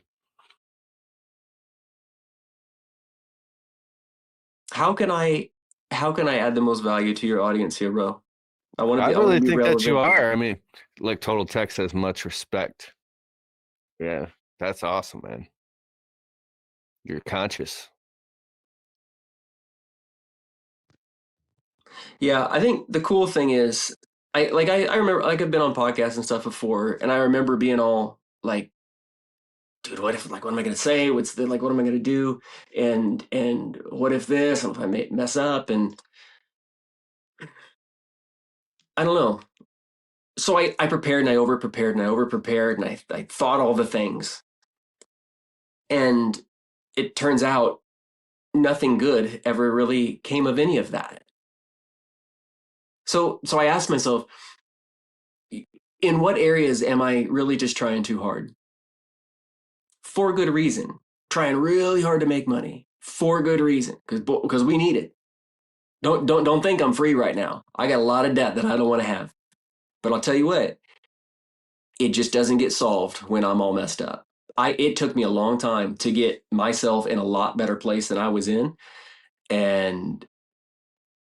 [SPEAKER 5] How can I add the most value to your audience here, bro?
[SPEAKER 2] I really think that you are. I mean, like Total Tech says, much respect. Yeah, that's awesome, man. You're conscious.
[SPEAKER 5] Yeah, I think the cool thing is, I remember, like, I've been on podcasts and stuff before, and I remember being all like, dude, what am I going to say? What am I going to do? And what if this? And if I may mess up? And I don't know. So I prepared and I over-prepared and I over-prepared and I thought all the things. And it turns out nothing good ever really came of any of that. So I asked myself, in what areas am I really just trying too hard? For good reason. Trying really hard to make money. For good reason. Because we need it. Don't think I'm free right now. I got a lot of debt that I don't want to have. But I'll tell you what, it just doesn't get solved when I'm all messed up. It took me a long time to get myself in a lot better place than I was in. And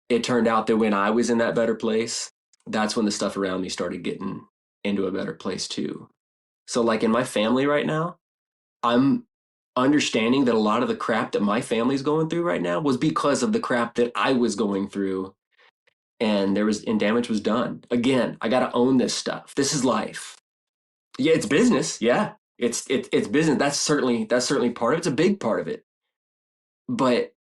[SPEAKER 5] it turned out that when I was in that better place, that's when the stuff around me started getting into a better place too. So like in my family right now, I'm understanding that a lot of the crap that my family's going through right now was because of the crap that I was going through, and damage was done. Again, I got to own this stuff. This is life. Yeah, it's business. Yeah, it's business. That's certainly part of it. It's a big part of it. But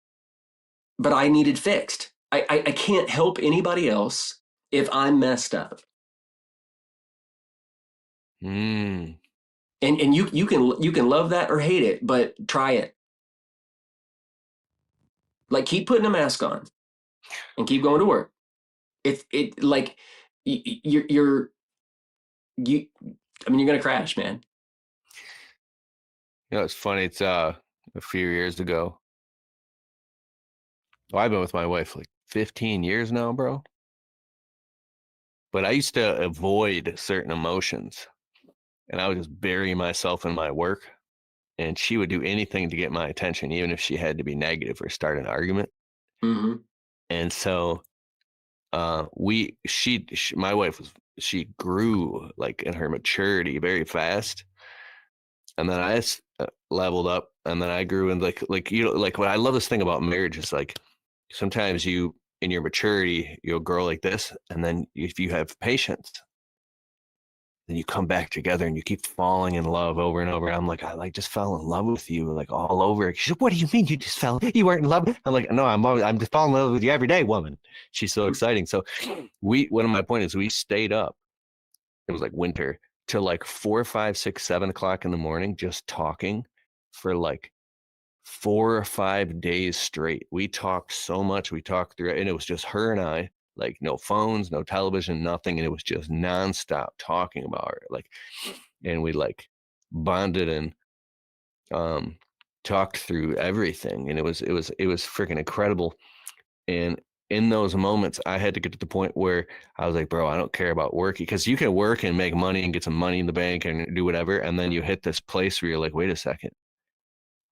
[SPEAKER 5] I needed fixed. I can't help anybody else if I'm messed up.
[SPEAKER 2] Mm.
[SPEAKER 5] And you can love that or hate it, but try it. Like, keep putting a mask on and keep going to work. It like you're I mean, you're gonna crash, man.
[SPEAKER 2] You know, it's funny. It's a few years ago. Well, I've been with my wife like 15 years now, bro. But I used to avoid certain emotions, and I would just bury myself in my work. And she would do anything to get my attention, even if she had to be negative or start an argument.
[SPEAKER 5] Mm-hmm.
[SPEAKER 2] And so, my wife she grew like in her maturity very fast, and then I leveled up, and then I grew in like you know, like what I love this thing about marriage is like sometimes you in your maturity you'll grow like this, and then if you have patience, then you come back together and you keep falling in love over and over. I'm like, I like just fell in love with you like all over. She's like, what do you mean you just fell? You weren't in love? I'm like, no, I'm just falling in love with you every day, woman. She's so exciting. So one of my point is we stayed up. It was like winter till like 4, 5, 6, 7 o'clock in the morning, just talking for like 4 or 5 days straight. We talked so much. We talked through it, and it was just her and I. Like no phones, no television, nothing. And it was just nonstop talking about her. Like, and we like bonded and talked through everything. And it was freaking incredible. And in those moments, I had to get to the point where I was like, bro, I don't care about work, because you can work and make money and get some money in the bank and do whatever. And then you hit this place where you're like, wait a second.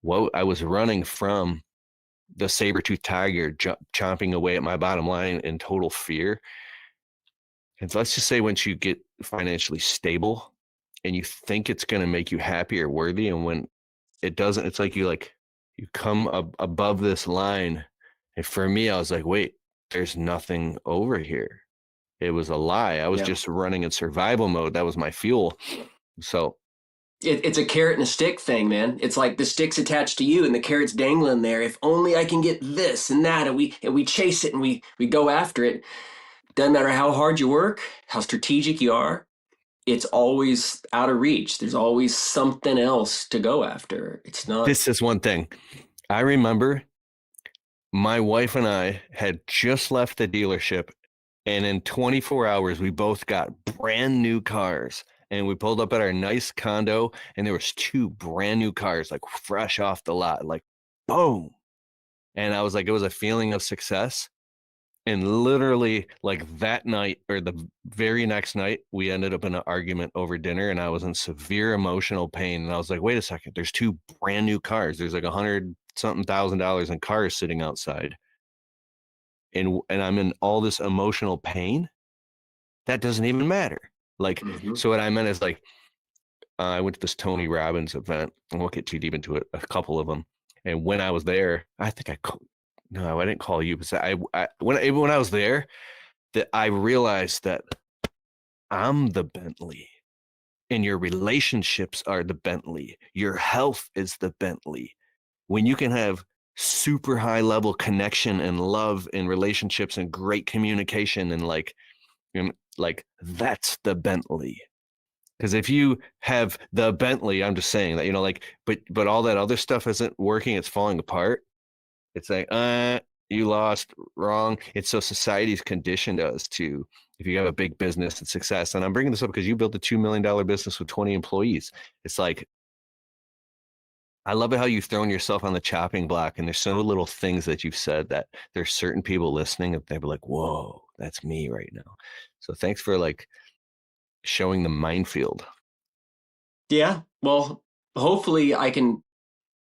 [SPEAKER 2] Well, I was running from the saber-toothed tiger chomping away at my bottom line in total fear. And so let's just say once you get financially stable and you think it's going to make you happy or worthy, and when it doesn't, it's like you come above this line. And for me, I was like, wait, there's nothing over here. It was a lie. I was just running in survival mode. That was my fuel. So
[SPEAKER 5] it's a carrot and a stick thing, man. It's like the stick's attached to you and the carrot's dangling there. If only I can get this and that, and we chase it and we go after it. Doesn't matter how hard you work, how strategic you are, it's always out of reach. There's always something else to go after. It's not.
[SPEAKER 2] This is one thing. I remember my wife and I had just left the dealership, and in 24 hours, we both got brand new cars. And we pulled up at our nice condo, and there was 2 brand new cars, like fresh off the lot, like boom. And I was like, it was a feeling of success. And literally like that night or the very next night, we ended up in an argument over dinner, and I was in severe emotional pain. And I was like, wait a second, there's 2 brand new cars. There's like $100,000 in cars sitting outside. And I'm in all this emotional pain. That doesn't even matter. Like, So what I meant is like, I went to this Tony Robbins event. I won't get too deep into it, a couple of them. And when I was there, I think no, I didn't call you, but when I was there, that I realized that I'm the Bentley, and your relationships are the Bentley. Your health is the Bentley. When you can have super high level connection and love in relationships and great communication and like that's the Bentley. Because if you have the Bentley, I'm just saying that, you know, like, but all that other stuff isn't working. It's falling apart. It's like, you lost, wrong. It's so society's conditioned us to, if you have a big business and success, and I'm bringing this up because you built a $2 million business with 20 employees. It's like, I love it how you've thrown yourself on the chopping block, and there's so little things that you've said that there's certain people listening and they'll be like, whoa, that's me right now. So thanks for like showing the minefield.
[SPEAKER 5] Yeah. Well, hopefully I can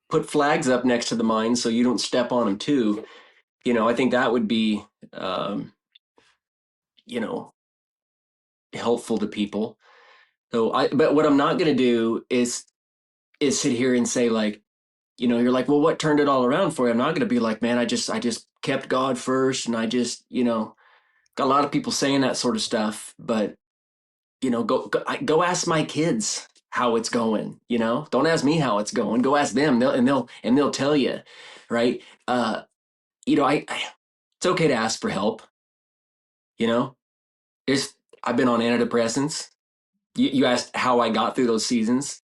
[SPEAKER 5] put flags up next to the mine so you don't step on them too. You know, I think that would be, helpful to people. But what I'm not going to do is sit here and say like, you're like, well, what turned it all around for you? I'm not going to be like, man, I just kept God first. And I just, got a lot of people saying that sort of stuff, but go ask my kids how it's going, don't ask me how it's going, go ask them. They'll tell you. Right. It's okay to ask for help. I've been on antidepressants. You asked how I got through those seasons.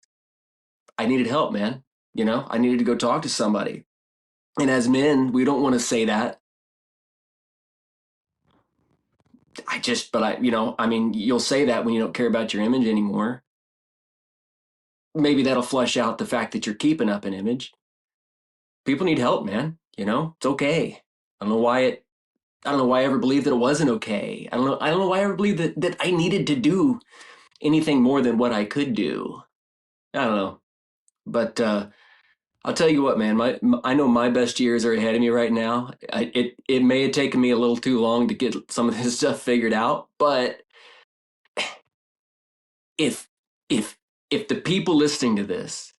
[SPEAKER 5] I needed help, man. I needed to go talk to somebody. And as men, we don't want to say that. You'll say that when you don't care about your image anymore. Maybe that'll flush out the fact that you're keeping up an image. People need help, man. It's okay. I don't know why I ever believed that it wasn't okay. I don't know why I ever believed that I needed to do anything more than what I could do. I don't know. But I'll tell you what, man, I know my best years are ahead of me right now. It may have taken me a little too long to get some of this stuff figured out, but if the people listening to this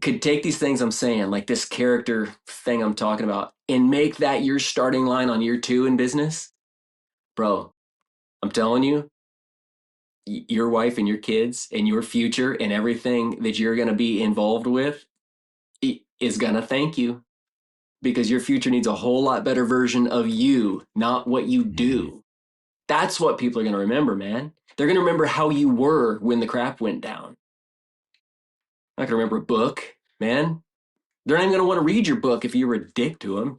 [SPEAKER 5] could take these things I'm saying, like this character thing I'm talking about, and make that your starting line on year 2 in business, bro, I'm telling you, your wife and your kids and your future and everything that you're going to be involved with is going to thank you, because your future needs a whole lot better version of you, not what you do. That's what people are going to remember, man. They're going to remember how you were when the crap went down. Not going to remember a book, man. They're not even going to want to read your book if you were a dick to them,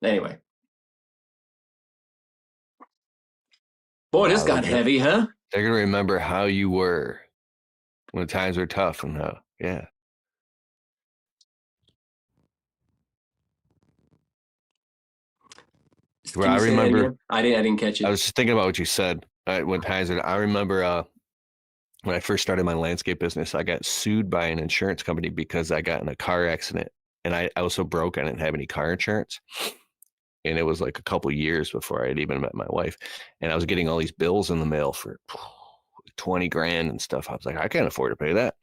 [SPEAKER 5] Anyway. Boy, this got heavy, huh?
[SPEAKER 2] They're going to remember how you were when times were tough and how, yeah. Where I remember,
[SPEAKER 5] I didn't catch it.
[SPEAKER 2] I was just thinking about what you said. When times I remember when I first started my landscape business, I got sued by an insurance company because I got in a car accident, and I was so broke I didn't have any car insurance. And it was like a couple years before I had even met my wife, and I was getting all these bills in the mail for 20 grand and stuff. I was like, I can't afford to pay that.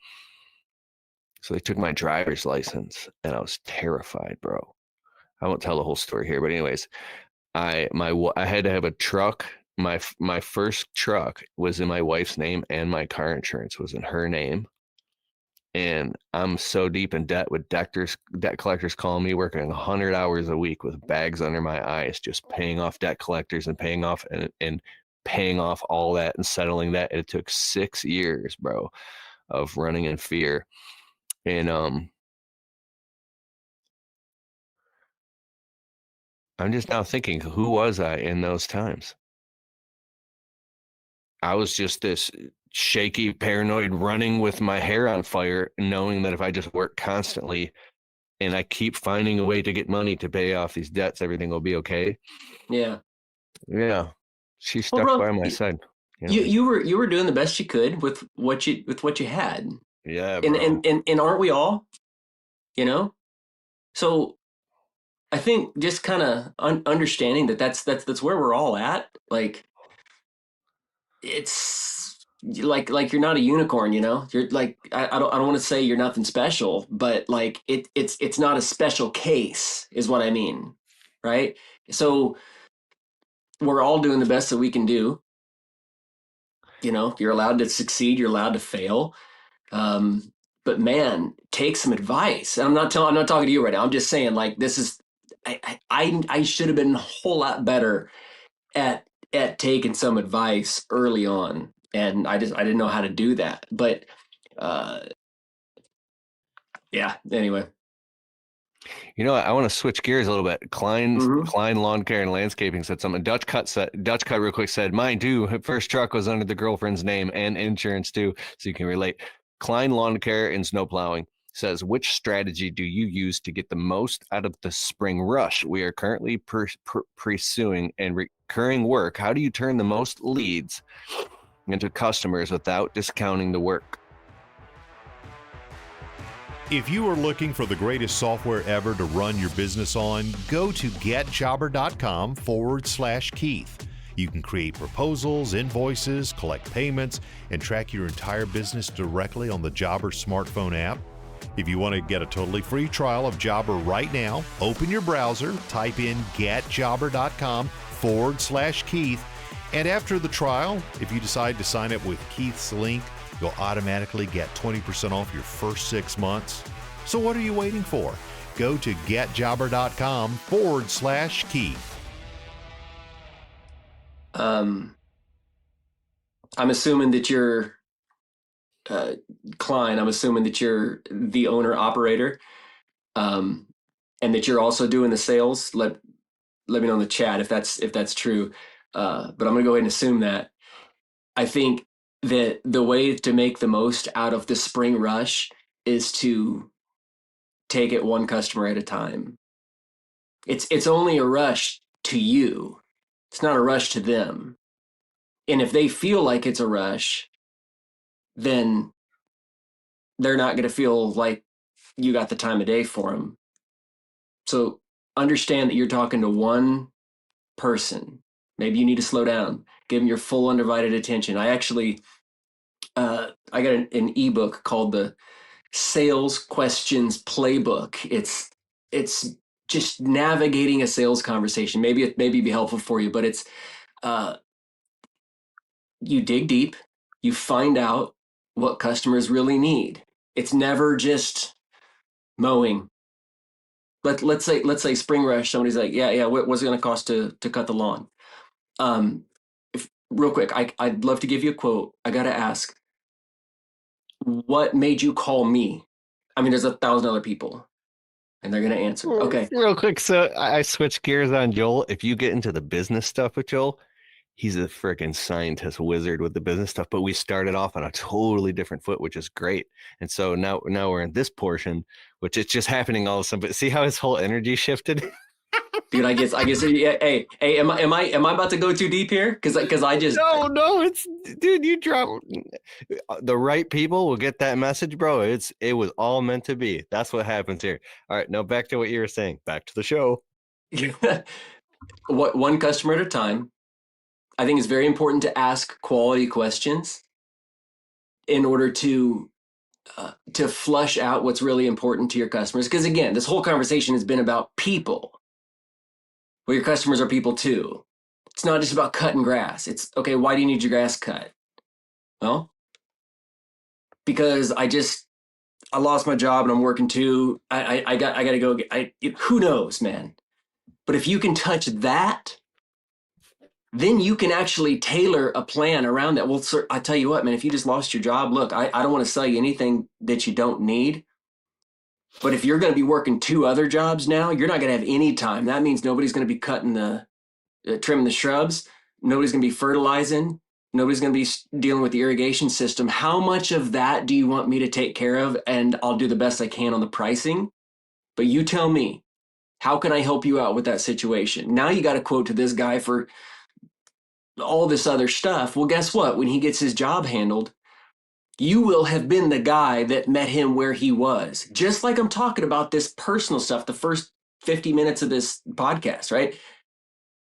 [SPEAKER 2] So they took my driver's license, and I was terrified, bro. I won't tell the whole story here, but anyways, I had to have a truck. My first truck was in my wife's name, and my car insurance was in her name. And I'm so deep in debt with debt collectors calling me, working 100 hours a week with bags under my eyes, just paying off debt collectors and paying off all that and settling that. It took 6 years, bro, of running in fear. And I'm just now thinking, who was I in those times? I was just this shaky, paranoid, running with my hair on fire, knowing that if I just work constantly and I keep finding a way to get money to pay off these debts, everything will be okay.
[SPEAKER 5] Yeah.
[SPEAKER 2] Yeah. She stuck by my side.
[SPEAKER 5] You were doing the best you could with what you had.
[SPEAKER 2] Yeah. Bro.
[SPEAKER 5] And aren't we all? So I think just kind of understanding that's where we're all at. Like, it's like you're not a unicorn, You're like, I don't want to say you're nothing special, but like it's not a special case is what I mean, right? So we're all doing the best that we can do. You're allowed to succeed, you're allowed to fail. But man, take some advice. And I'm not talking to you right now. I'm just saying, like, this is, I should have been a whole lot better at taking some advice early on. And I didn't know how to do that. But yeah, anyway.
[SPEAKER 2] I want to switch gears a little bit. Klein Lawn Care and Landscaping said something. Dutch Cut real quick said, mine too. First truck was under the girlfriend's name and insurance too. So you can relate. Klein Lawn Care and Snow Plowing says, which strategy do you use to get the most out of the spring rush? We are currently pursuing and recurring work. How do you turn the most leads into customers without discounting the work?
[SPEAKER 1] If you are looking for the greatest software ever to run your business on, go to getjobber.com/Keith. You can create proposals, invoices, collect payments, and track your entire business directly on the Jobber smartphone app. If you want to get a totally free trial of Jobber right now, open your browser, type in getjobber.com/Keith, and after the trial, if you decide to sign up with Keith's link, you'll automatically get 20% off your first 6 months. So what are you waiting for? Go to getjobber.com/Keith.
[SPEAKER 5] I'm assuming that you're Klein. I'm assuming that you're the owner operator, and that you're also doing the sales. Let me know in the chat if that's true. But I'm gonna go ahead and assume that. I think that the way to make the most out of the spring rush is to take it one customer at a time. It's only a rush to you. It's not a rush to them. And if they feel like it's a rush, then they're not going to feel like you got the time of day for them. So understand that you're talking to one person. Maybe you need to slow down, give them your full undivided attention. I actually, I got an ebook called the Sales Questions Playbook. It's just navigating a sales conversation. Maybe it be helpful for you, but it's, you dig deep, you find out what customers really need. It's never just mowing. Let's say spring rush. Somebody's like, yeah. What's it going to cost to cut the lawn? Real quick, I'd love to give you a quote. I got to ask, what made you call me? I mean, there's 1,000 other people, and they're going to answer. Okay.
[SPEAKER 2] Real quick, so I switched gears on Joel. If you get into the business stuff with Joel, he's a freaking scientist wizard with the business stuff, but we started off on a totally different foot, which is great. And so now we're in this portion, which is just happening all of a sudden. But see how his whole energy shifted?
[SPEAKER 5] Dude, I guess. Yeah, hey, am I about to go too deep here? Because I just
[SPEAKER 2] no, it's dude. You drop the right people will get that message, bro. It was all meant to be. That's what happens here. All right, now back to what you were saying. Back to the show.
[SPEAKER 5] What one customer at a time. I think it's very important to ask quality questions in order to flush out what's really important to your customers. Because again, this whole conversation has been about people. Well, your customers are people too. It's not just about cutting grass. It's okay. Why do you need your grass cut? Well, because I lost my job and I'm working too. I got to go. Who knows, man? But if you can touch that, then you can actually tailor a plan around that. Well, sir, I tell you what, man, if you just lost your job, look, I don't want to sell you anything that you don't need. But if you're going to be working 2 other jobs now, you're not going to have any time. That means nobody's going to be trimming the shrubs. Nobody's going to be fertilizing. Nobody's going to be dealing with the irrigation system. How much of that do you want me to take care of? And I'll do the best I can on the pricing. But you tell me, how can I help you out with that situation? Now you got a quote to this guy for all this other stuff. Well, guess what? When he gets his job handled, you will have been the guy that met him where he was. Just like I'm talking about this personal stuff, the first 50 minutes of this podcast, right?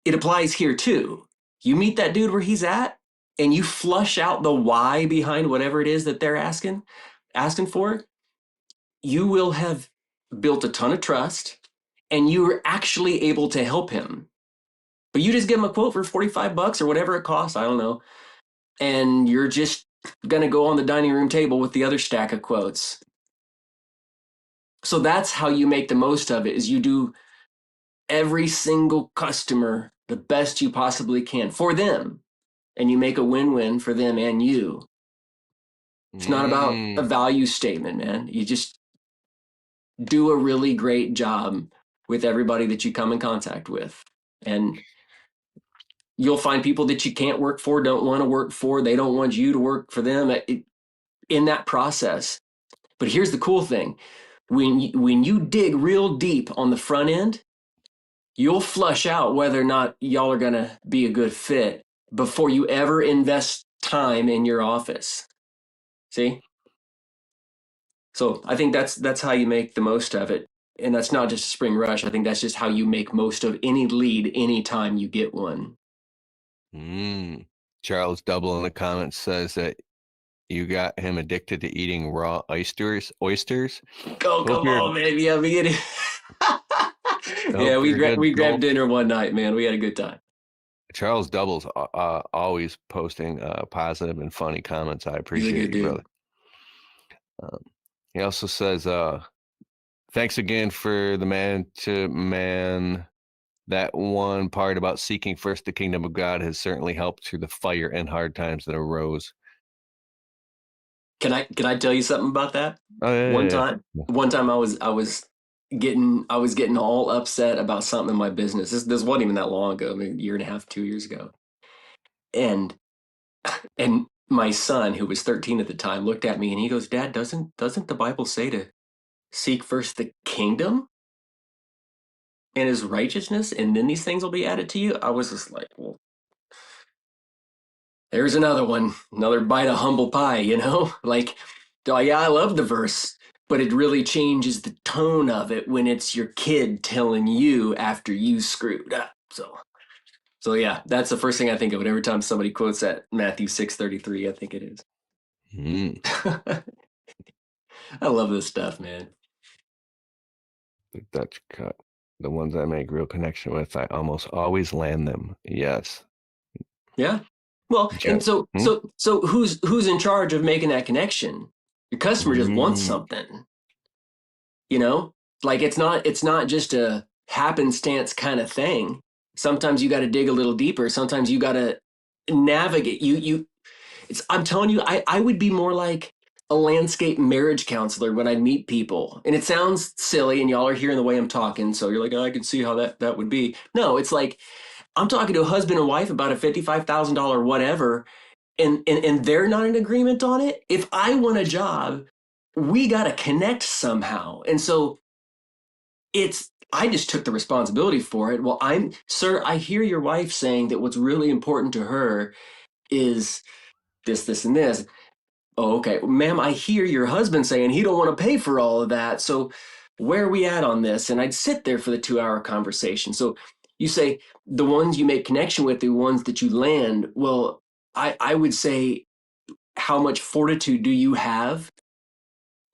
[SPEAKER 5] It applies here too. You meet that dude where he's at and you flush out the why behind whatever it is that they're asking for. You will have built a ton of trust and you were actually able to help him. But you just give him a quote for $45 or whatever it costs. I don't know. And you're just going to go on the dining room table with the other stack of quotes. So that's how you make the most of it, is you do every single customer the best you possibly can for them. And you make a win-win for them and you. It's not about a value statement, man. You just do a really great job with everybody that you come in contact with. And you'll find people that you can't work for, don't want to work for. They don't want you to work for them in that process. But here's the cool thing. When you dig real deep on the front end, you'll flush out whether or not y'all are going to be a good fit before you ever invest time in your office. See? So I think that's how you make the most of it. And that's not just a spring rush. I think that's just how you make most of any lead anytime you get one.
[SPEAKER 2] Charles Double in the comments says that you got him addicted to eating raw oysters.
[SPEAKER 5] Oh, come on, man. Yeah, we get it. Yeah, we grabbed dinner one night, man. We had a good time.
[SPEAKER 2] Charles Double's always posting positive and funny comments. I appreciate you, brother. He also says, thanks again for the man to man. That one part about seeking first the kingdom of God has certainly helped through the fire and hard times that arose.
[SPEAKER 5] Can I tell you something about that?
[SPEAKER 2] Oh, yeah,
[SPEAKER 5] One time I was getting all upset about something in my business. This wasn't even that long ago, maybe a year and a half, 2 years ago. And my son, who was 13 at the time, looked at me and he goes, "Dad, doesn't the Bible say to seek first the kingdom and his righteousness, and then these things will be added to you?" I was just like, well, there's another bite of humble pie, you know? Like, oh, yeah, I love the verse, but it really changes the tone of it when it's your kid telling you after you screwed up. So yeah, that's the first thing I think of it every time somebody quotes that Matthew 6:33. I think it is. I love this stuff, man.
[SPEAKER 2] The Dutch cut, the ones I make real connection with, I almost always land them. Yes.
[SPEAKER 5] Yeah. Well, and so who's in charge of making that connection? Your customer just wants something. You know, like it's not just a happenstance kind of thing. Sometimes you got to dig a little deeper. Sometimes you got to navigate. I'm telling you, I would be more like a landscape marriage counselor when I meet people. And it sounds silly, and y'all are hearing the way I'm talking, so you're like, oh, I can see how that would be. No, it's like I'm talking to a husband and wife about a $55,000 whatever, and they're not in agreement on it. If I want a job, we got to connect somehow. And so I just took the responsibility for it. Well, sir, I hear your wife saying that what's really important to her is this, and this. Oh, okay. Well, ma'am, I hear your husband saying he don't want to pay for all of that. So where are we at on this? And I'd sit there for the 2-hour conversation. So you say the ones you make connection with, the ones that you land. Well, I would say, how much fortitude do you have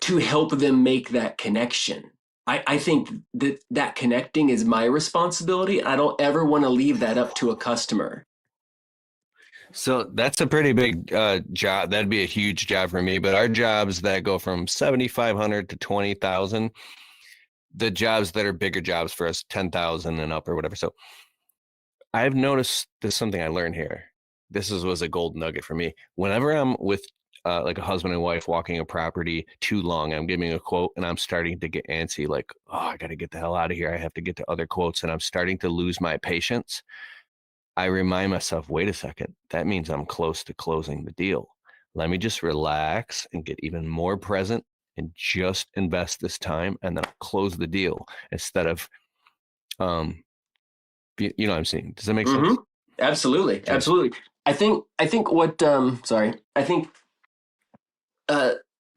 [SPEAKER 5] to help them make that connection? I think that connecting is my responsibility. I don't ever want to leave that up to a customer.
[SPEAKER 2] So that's a pretty big job. That'd be a huge job for me. But our jobs that go from 7,500 to 20,000, the jobs that are bigger jobs for us, 10,000 and up or whatever. So I've noticed there's something I learned here. This was a gold nugget for me. Whenever I'm with like a husband and wife walking a property too long, I'm giving a quote and I'm starting to get antsy, like, oh, I got to get the hell out of here. I have to get to other quotes, and I'm starting to lose my patience. I remind myself, wait a second, that means I'm close to closing the deal. Let me just relax and get even more present and just invest this time, and then I'll close the deal instead of, you know what I'm saying? Does that make sense?
[SPEAKER 5] Absolutely.
[SPEAKER 2] Okay.
[SPEAKER 5] Absolutely. I think what,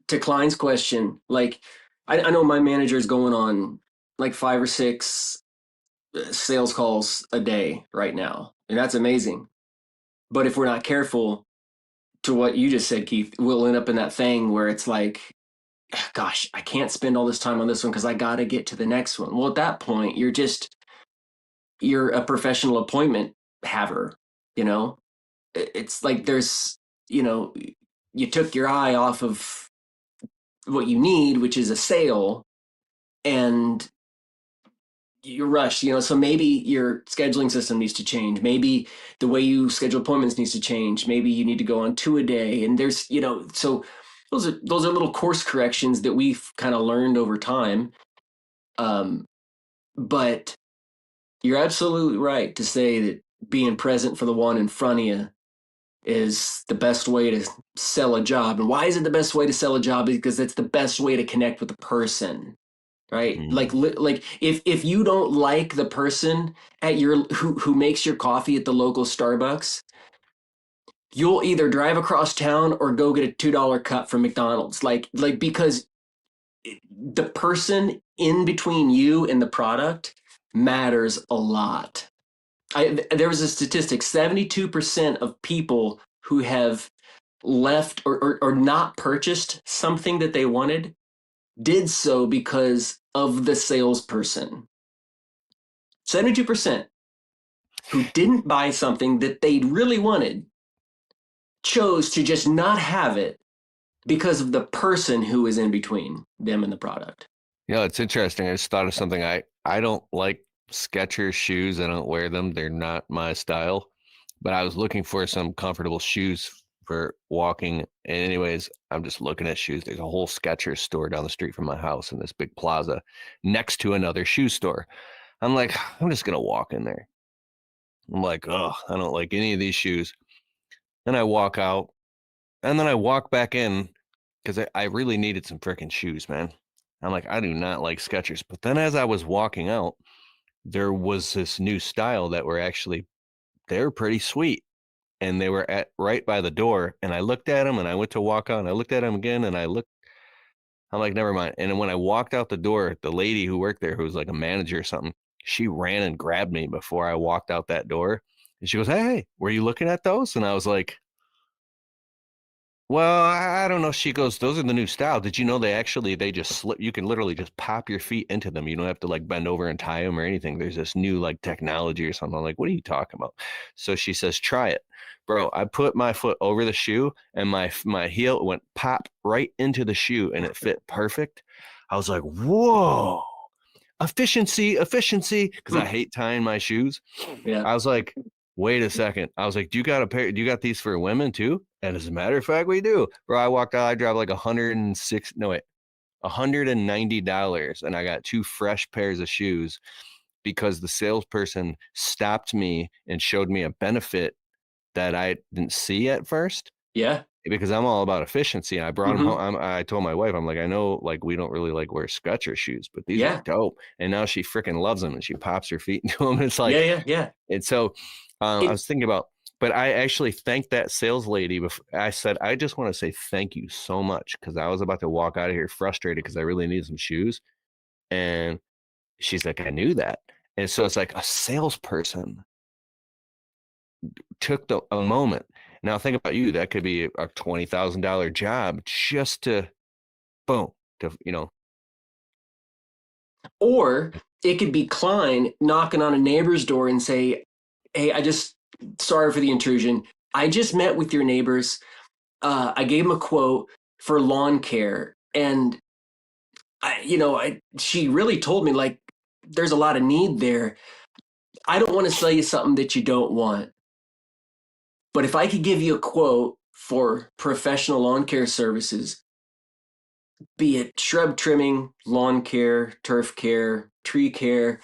[SPEAKER 5] to Klein's question, like, I know my manager is going on like 5 or 6 sales calls a day right now, and that's amazing. But if we're not careful, to what you just said, Keith, we'll end up in that thing where it's like, gosh, I can't spend all this time on this one because I got to get to the next one. Well, at that point, you're a professional appointment haver, you know? It's like you took your eye off of what you need, which is a sale, and you rush, so maybe your scheduling system needs to change. Maybe the way you schedule appointments needs to change. Maybe you need to go on 2 a day. And there's, so those are little course corrections that we've kind of learned over time. But you're absolutely right to say that being present for the one in front of you is the best way to sell a job. And why is it the best way to sell a job? Because it's the best way to connect with the person. Right. Like if you don't like the person at who makes your coffee at the local Starbucks, you'll either drive across town or go get a $2 cup from McDonald's. Like because the person in between you and the product matters a lot. There was a statistic, 72% of people who have left or not purchased something that they wanted did so because of the salesperson. 72% who didn't buy something that they really wanted chose to just not have it because of the person who is in between them and the product.
[SPEAKER 2] Yeah, it's interesting. I just thought of something. I don't like Skechers shoes. I don't wear them. They're not my style. But I was looking for some comfortable shoes for walking. And anyways, I'm just looking at shoes. There's a whole Skechers store down the street from my house in this big plaza next to another shoe store. I'm like, I'm just going to walk in there. I'm like, oh, I don't like any of these shoes. Then I walk out and then I walk back in because I really needed some freaking shoes, man. I'm like, I do not like Skechers. But then as I was walking out, there was this new style that they were pretty sweet. And they were right by the door. And I looked at them and I went to walk out and I looked at them again and I'm like, never mind. And then when I walked out the door, the lady who worked there, who was like a manager or something, she ran and grabbed me before I walked out that door. And she goes, hey, were you looking at those? And I was like, well, I don't know. She goes, those are the new style. Did you know they just slip? You can literally just pop your feet into them. You don't have to like bend over and tie them or anything. There's this new like technology or something. I'm like, what are you talking about? So she says, try it. Bro, I put my foot over the shoe and my heel went pop right into the shoe and it fit perfect. I was like, whoa, efficiency. Because I hate tying my shoes.
[SPEAKER 5] Yeah.
[SPEAKER 2] I was like, wait a second. I was like, do you got these for women too? And as a matter of fact, we do. Bro, I walked out, I dropped like $190 and I got 2 fresh pairs of shoes because the salesperson stopped me and showed me a benefit that I didn't see at first.
[SPEAKER 5] Yeah.
[SPEAKER 2] Because I'm all about efficiency. And I brought them home. I told my wife, I'm like, I know like we don't really like wear Skechers shoes, but these are dope. And now she freaking loves them and she pops her feet into them. It's like,
[SPEAKER 5] yeah.
[SPEAKER 2] And so I was thinking about, but I actually thanked that sales lady. I said, I just want to say thank you so much because I was about to walk out of here frustrated because I really needed some shoes. And she's like, I knew that. And so it's like a salesperson took a moment. Now think about you. That could be a $20,000 job just to, boom,
[SPEAKER 5] Or it could be Klein knocking on a neighbor's door and say, hey, sorry for the intrusion. I just met with your neighbors. I gave them a quote for lawn care. And she really told me like, there's a lot of need there. I don't want to sell you something that you don't want. But if I could give you a quote for professional lawn care services, be it shrub trimming, lawn care, turf care, tree care,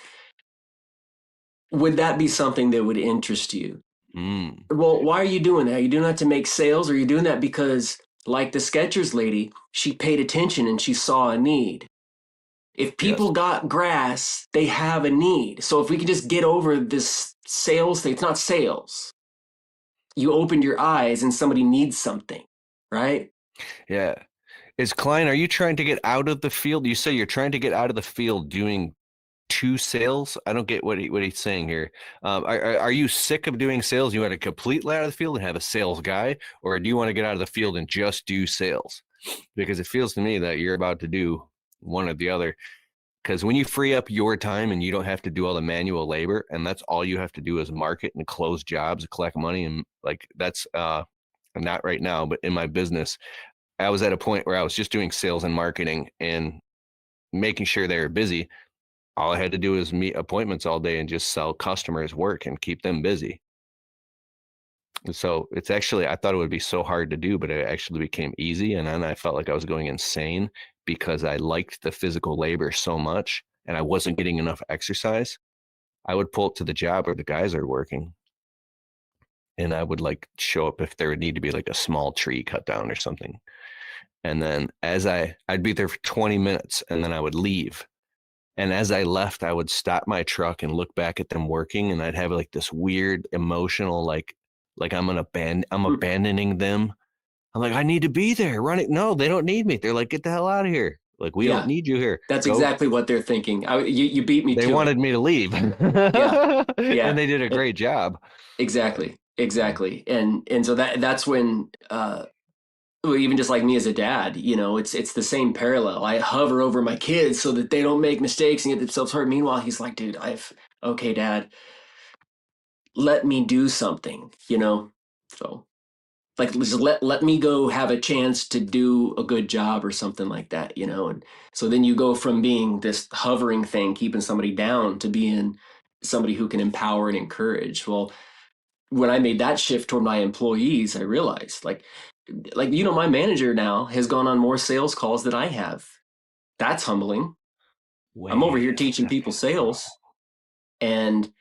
[SPEAKER 5] would that be something that would interest you? Well, why are you doing that? Are you doing that to make sales? Or are you doing that because, like the Skechers lady, she paid attention and she saw a need? If people got grass, they have a need. So if we could just get over this sales thing, it's not sales. You opened your eyes and somebody needs something, right?
[SPEAKER 2] Yeah. Are you trying to get out of the field? You say you're trying to get out of the field doing 2 sales? I don't get what he's saying here. Are you sick of doing sales? You want to completely out of the field and have a sales guy? Or do you want to get out of the field and just do sales? Because it feels to me that you're about to do one or the other. Because when you free up your time and you don't have to do all the manual labor and that's all you have to do is market and close jobs, collect money. And like, that's not right now, but in my business, I was at a point where I was just doing sales and marketing and making sure they were busy. All I had to do was meet appointments all day and just sell customers work and keep them busy. And so it's actually, I thought it would be so hard to do, but it actually became easy. And then I felt like I was going insane because I liked the physical labor so much and I wasn't getting enough exercise. I would pull up to the job where the guys are working and I would like show up if there would need to be like a small tree cut down or something. And then I'd be there for 20 minutes and then I would leave. And as I left, I would stop my truck and look back at them working and I'd have like this weird emotional, like I'm abandoning them. I'm like, I need to be there. Run it. No, they don't need me. They're like, get the hell out of here. Like, we don't need you here.
[SPEAKER 5] That's
[SPEAKER 2] Go.
[SPEAKER 5] exactly what they're thinking. You beat me to it.
[SPEAKER 2] They wanted me to leave.
[SPEAKER 5] Yeah.
[SPEAKER 2] And they did a great job.
[SPEAKER 5] Exactly. And so that's when even just like me as a dad, it's the same parallel. I hover over my kids so that they don't make mistakes and get themselves hurt. Meanwhile, he's like, dude, okay, Dad, let me do something, So like, just let me go have a chance to do a good job or something like that, And so then you go from being this hovering thing, keeping somebody down, to being somebody who can empower and encourage. Well, when I made that shift toward my employees, I realized like, my manager now has gone on more sales calls than I have. That's humbling. I'm over here teaching people sales, and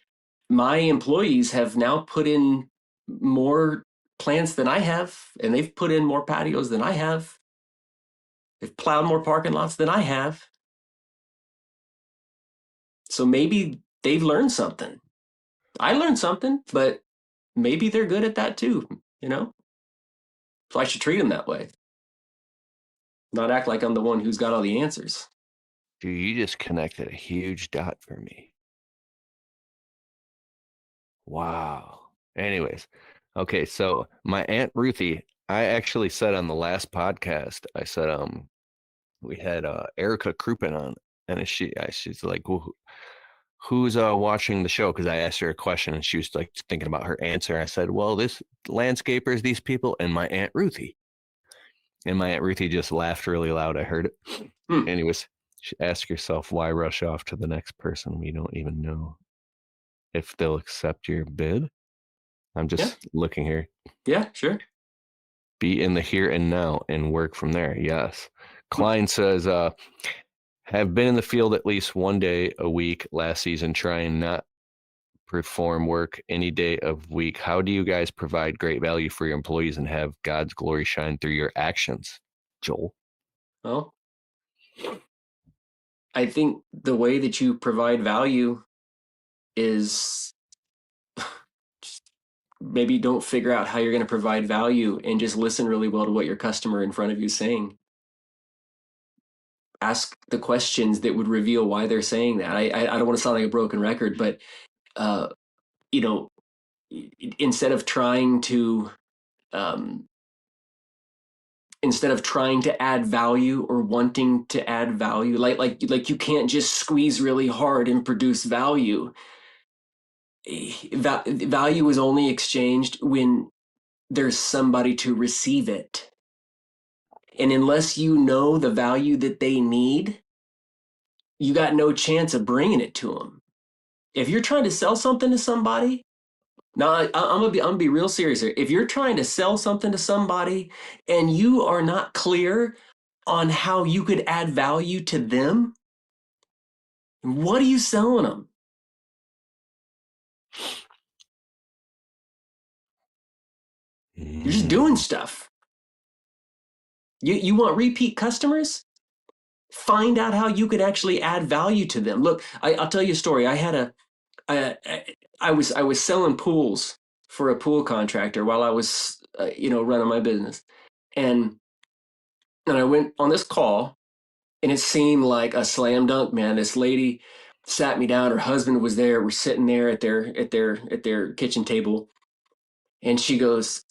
[SPEAKER 5] my employees have now put in more plants than I have, and they've put in more patios than I have. They've plowed more parking lots than I have. So maybe they've learned something. I learned something, but maybe they're good at that too, So I should treat them that way. Not act like I'm the one who's got all the answers.
[SPEAKER 2] Dude, you just connected a huge dot for me. Wow. Anyways, okay, so my Aunt Ruthie, I actually said on the last podcast, I said we had Erica Crouppen on, and she's like, well, who's watching the show? Because I asked her a question, and she was like thinking about her answer. I said, well, this landscapers, these people, and my Aunt Ruthie. And my Aunt Ruthie just laughed really loud. I heard it. Anyways, ask yourself, why rush off to the next person we don't even know if they'll accept your bid? I'm just looking here.
[SPEAKER 5] Yeah, sure.
[SPEAKER 2] Be in the here and now and work from there. Yes. Klein says, have been in the field at least one day a week last season, trying not perform work any day of week. How do you guys provide great value for your employees and have God's glory shine through your actions, Joel?
[SPEAKER 5] Well, I think the way that you provide value is maybe don't figure out how you're going to provide value and just listen really well to what your customer in front of you is saying. Ask the questions that would reveal why they're saying that. I don't want to sound like a broken record, but instead of trying to add value or wanting to add value, like you can't just squeeze really hard and produce value. Value is only exchanged when there's somebody to receive it. And unless you know the value that they need, you got no chance of bringing it to them. If you're trying to sell something to somebody, now I'm gonna be real serious here. If you're trying to sell something to somebody and you are not clear on how you could add value to them, what are you selling them? You're just doing stuff. You want repeat customers? Find out how you could actually add value to them. Look, I'll tell you a story. I was selling pools for a pool contractor while I was running my business, and I went on this call, and it seemed like a slam dunk, man. This lady sat me down. Her husband was there. We're sitting there at their kitchen table, and she goes,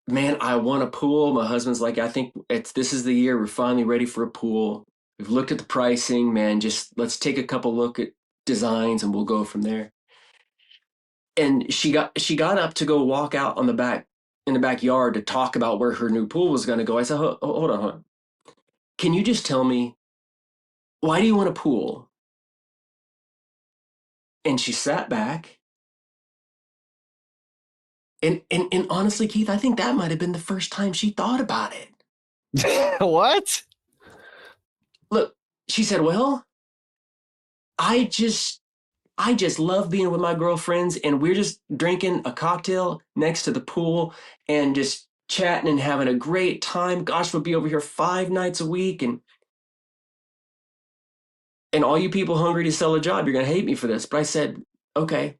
[SPEAKER 5] "Man, I want a pool." My husband's like, "I think this is the year we're finally ready for a pool. We've looked at the pricing, man. Just let's take a couple look at designs and we'll go from there." And she got up to go walk out in the backyard to talk about where her new pool was going to go. I said, hold on. Can you just tell me, why do you want a pool? And she sat back. And honestly, Keith, I think that might have been the first time she thought about it.
[SPEAKER 2] What?
[SPEAKER 5] Look, she said, well, I just love being with my girlfriends, and we're just drinking a cocktail next to the pool and just chatting and having a great time. Gosh, we'll be over here 5 nights a week. And all you people hungry to sell a job, you're going to hate me for this. But I said, okay.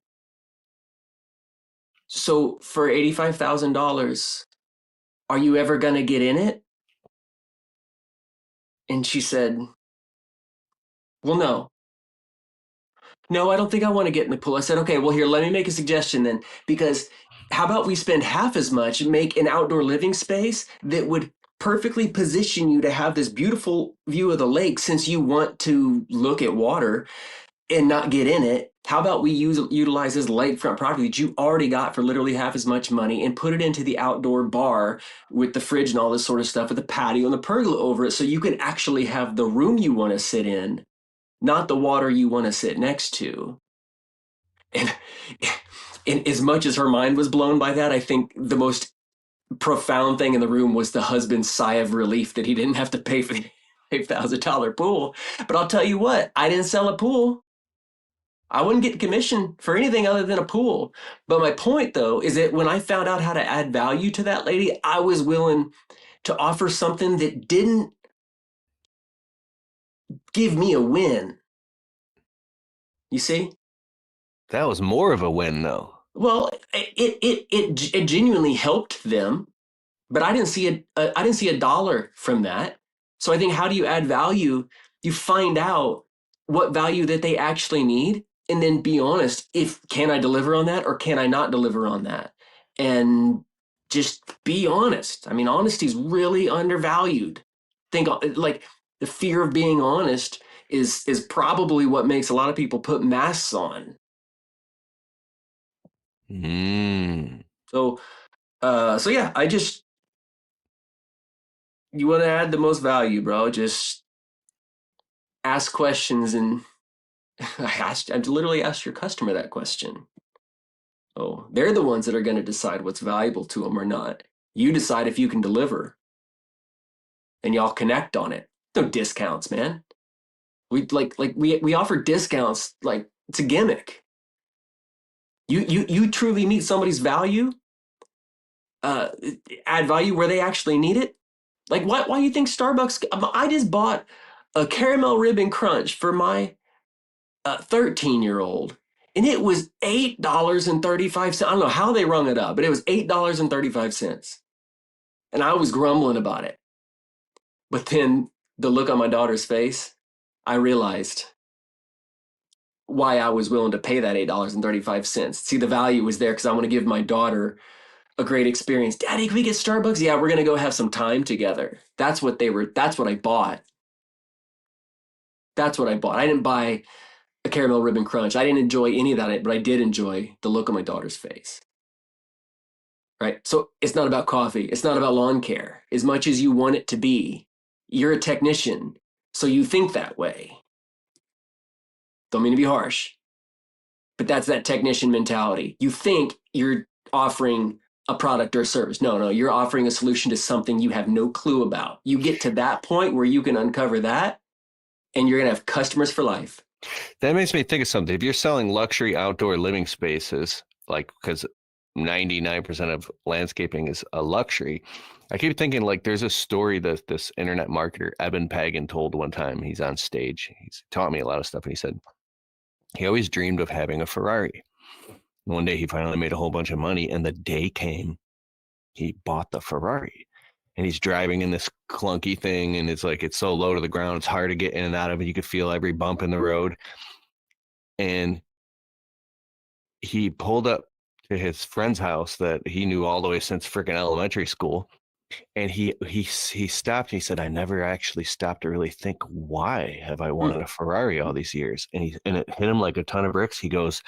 [SPEAKER 5] So for $85,000, are you ever going to get in it? And she said, well, no, I don't think I want to get in the pool. I said, okay, well, here, let me make a suggestion then, because how about we spend half as much and make an outdoor living space that would perfectly position you to have this beautiful view of the lake, since you want to look at water and not get in it. How about we utilize this lakefront property that you already got for literally half as much money and put it into the outdoor bar with the fridge and all this sort of stuff, with the patio and the pergola over it, so you can actually have the room you want to sit in, not the water you want to sit next to. And, and as much as her mind was blown by that, I think the most profound thing in the room was the husband's sigh of relief that he didn't have to pay for the $8,000 pool. But I'll tell you what, I didn't sell a pool. I wouldn't get commission for anything other than a pool. But my point, though, is that when I found out how to add value to that lady, I was willing to offer something that didn't give me a win. You see?
[SPEAKER 2] That was more of a win, though.
[SPEAKER 5] Well, it genuinely helped them, but I didn't see a dollar from that. So I think, how do you add value? You find out what value that they actually need, and then be honest. Can I deliver on that, or can I not deliver on that? And just be honest. I mean, honesty is really undervalued. Think, like, the fear of being honest is probably what makes a lot of people put masks on. So yeah, you want to add the most value, bro. Just ask questions, and I literally asked your customer that question. Oh, they're the ones that are going to decide what's valuable to them or not. You decide if you can deliver, and y'all connect on it. No discounts, man. We offer discounts like it's a gimmick. You truly meet somebody's value, add value where they actually need it. Like, why do you think Starbucks? I just bought a caramel ribbon crunch for my 13-year-old, and it was $8.35. I don't know how they rung it up, but it was $8.35. And I was grumbling about it. But then the look on my daughter's face, I realized why I was willing to pay that $8.35. See, the value was there because I want to give my daughter a great experience. Daddy, can we get Starbucks? Yeah, we're going to go have some time together. That's what I bought. That's what I bought. I didn't buy a caramel ribbon crunch. I didn't enjoy any of that, but I did enjoy the look on my daughter's face. Right? So it's not about coffee. It's not about lawn care. As much as you want it to be, you're a technician, so you think that way. Don't mean to be harsh, but that's that technician mentality. You think you're offering a product or a service. No, you're offering a solution to something you have no clue about. You get to that point where you can uncover that, and you're going to have customers for life.
[SPEAKER 2] That makes me think of something. If you're selling luxury outdoor living spaces, like, because 99% of landscaping is a luxury, I keep thinking, like, there's a story that this internet marketer, Eben Pagan, told one time. He's on stage. He's taught me a lot of stuff. And he said he always dreamed of having a Ferrari. One day he finally made a whole bunch of money, and the day came he bought the Ferrari. And he's driving in this clunky thing, and it's like, it's so low to the ground, it's hard to get in and out of it. You could feel every bump in the road. And he pulled up to his friend's house that he knew all the way since freaking elementary school. And he stopped. He said, I never actually stopped to really think, why have I wanted a Ferrari all these years? And it hit him like a ton of bricks. He goes,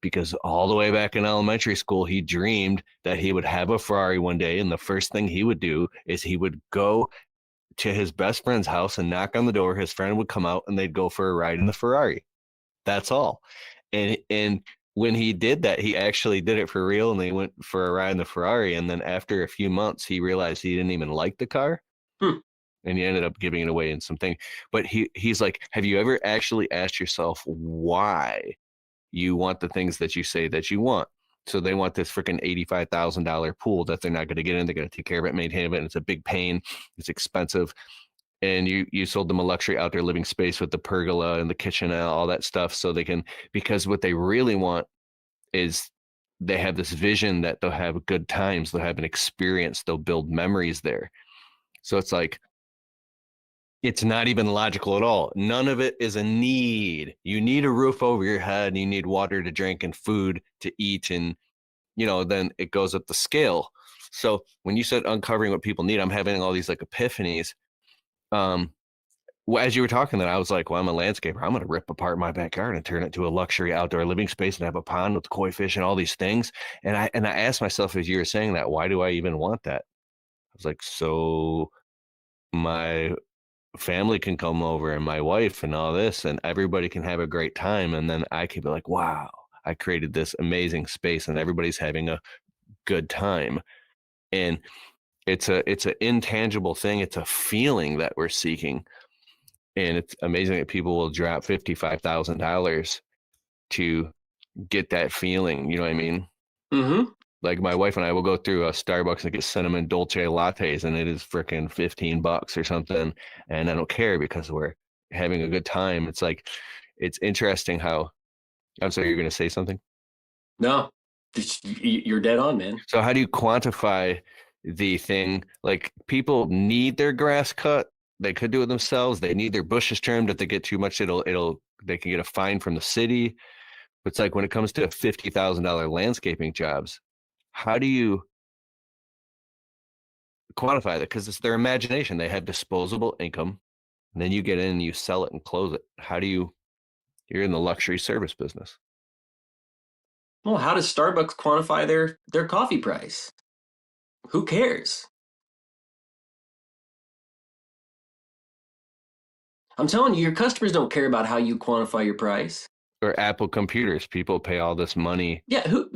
[SPEAKER 2] because all the way back in elementary school, he dreamed that he would have a Ferrari one day. And the first thing he would do is he would go to his best friend's house and knock on the door. His friend would come out, and they'd go for a ride in the Ferrari. That's all. And when he did that, he actually did it for real, and they went for a ride in the Ferrari. And then after a few months, he realized he didn't even like the car. And he ended up giving it away in something. But he's like, have you ever actually asked yourself why you want the things that you say that you want? So they want this freaking $85,000 pool that they're not going to get in. They're going to take care of it, maintain it, and it's a big pain. It's expensive. And you sold them a luxury outdoor living space with the pergola and the kitchen and all that stuff, so they can, because what they really want is they have this vision that they'll have good times, they'll have an experience, they'll build memories there. So it's like, It's not even logical at all. None of it is a need. You need a roof over your head, and you need water to drink and food to eat, and then it goes up the scale. So when you said uncovering what people need, I'm having all these like epiphanies. Well, as you were talking, that I was like, well, I'm a landscaper. I'm going to rip apart my backyard and turn it into a luxury outdoor living space and have a pond with koi fish and all these things. And I asked myself, as you were saying that, why do I even want that? I was like, so my family can come over and my wife and all this, and everybody can have a great time. And then I could be like, wow, I created this amazing space and everybody's having a good time. And it's an intangible thing. It's a feeling that we're seeking. And it's amazing that people will drop $55,000 to get that feeling. You know what I mean?
[SPEAKER 5] Mm-hmm.
[SPEAKER 2] Like my wife and I will go through a Starbucks and get cinnamon dolce lattes, and it is freaking $15 or something. And I don't care because we're having a good time. It's like, it's interesting how, I'm sorry, you're going to say something?
[SPEAKER 5] No, you're dead on, man.
[SPEAKER 2] So how do you quantify the thing? Like, people need their grass cut. They could do it themselves. They need their bushes trimmed. If they get too much, they can get a fine from the city. But it's like, when it comes to $50,000 landscaping jobs, how do you quantify that? Because it's their imagination. They have disposable income. And then you get in and you sell it and close it. You're in the luxury service business.
[SPEAKER 5] Well, how does Starbucks quantify their coffee price? Who cares? I'm telling you, your customers don't care about how you quantify your price.
[SPEAKER 2] Or Apple computers. People pay all this money.
[SPEAKER 5] Who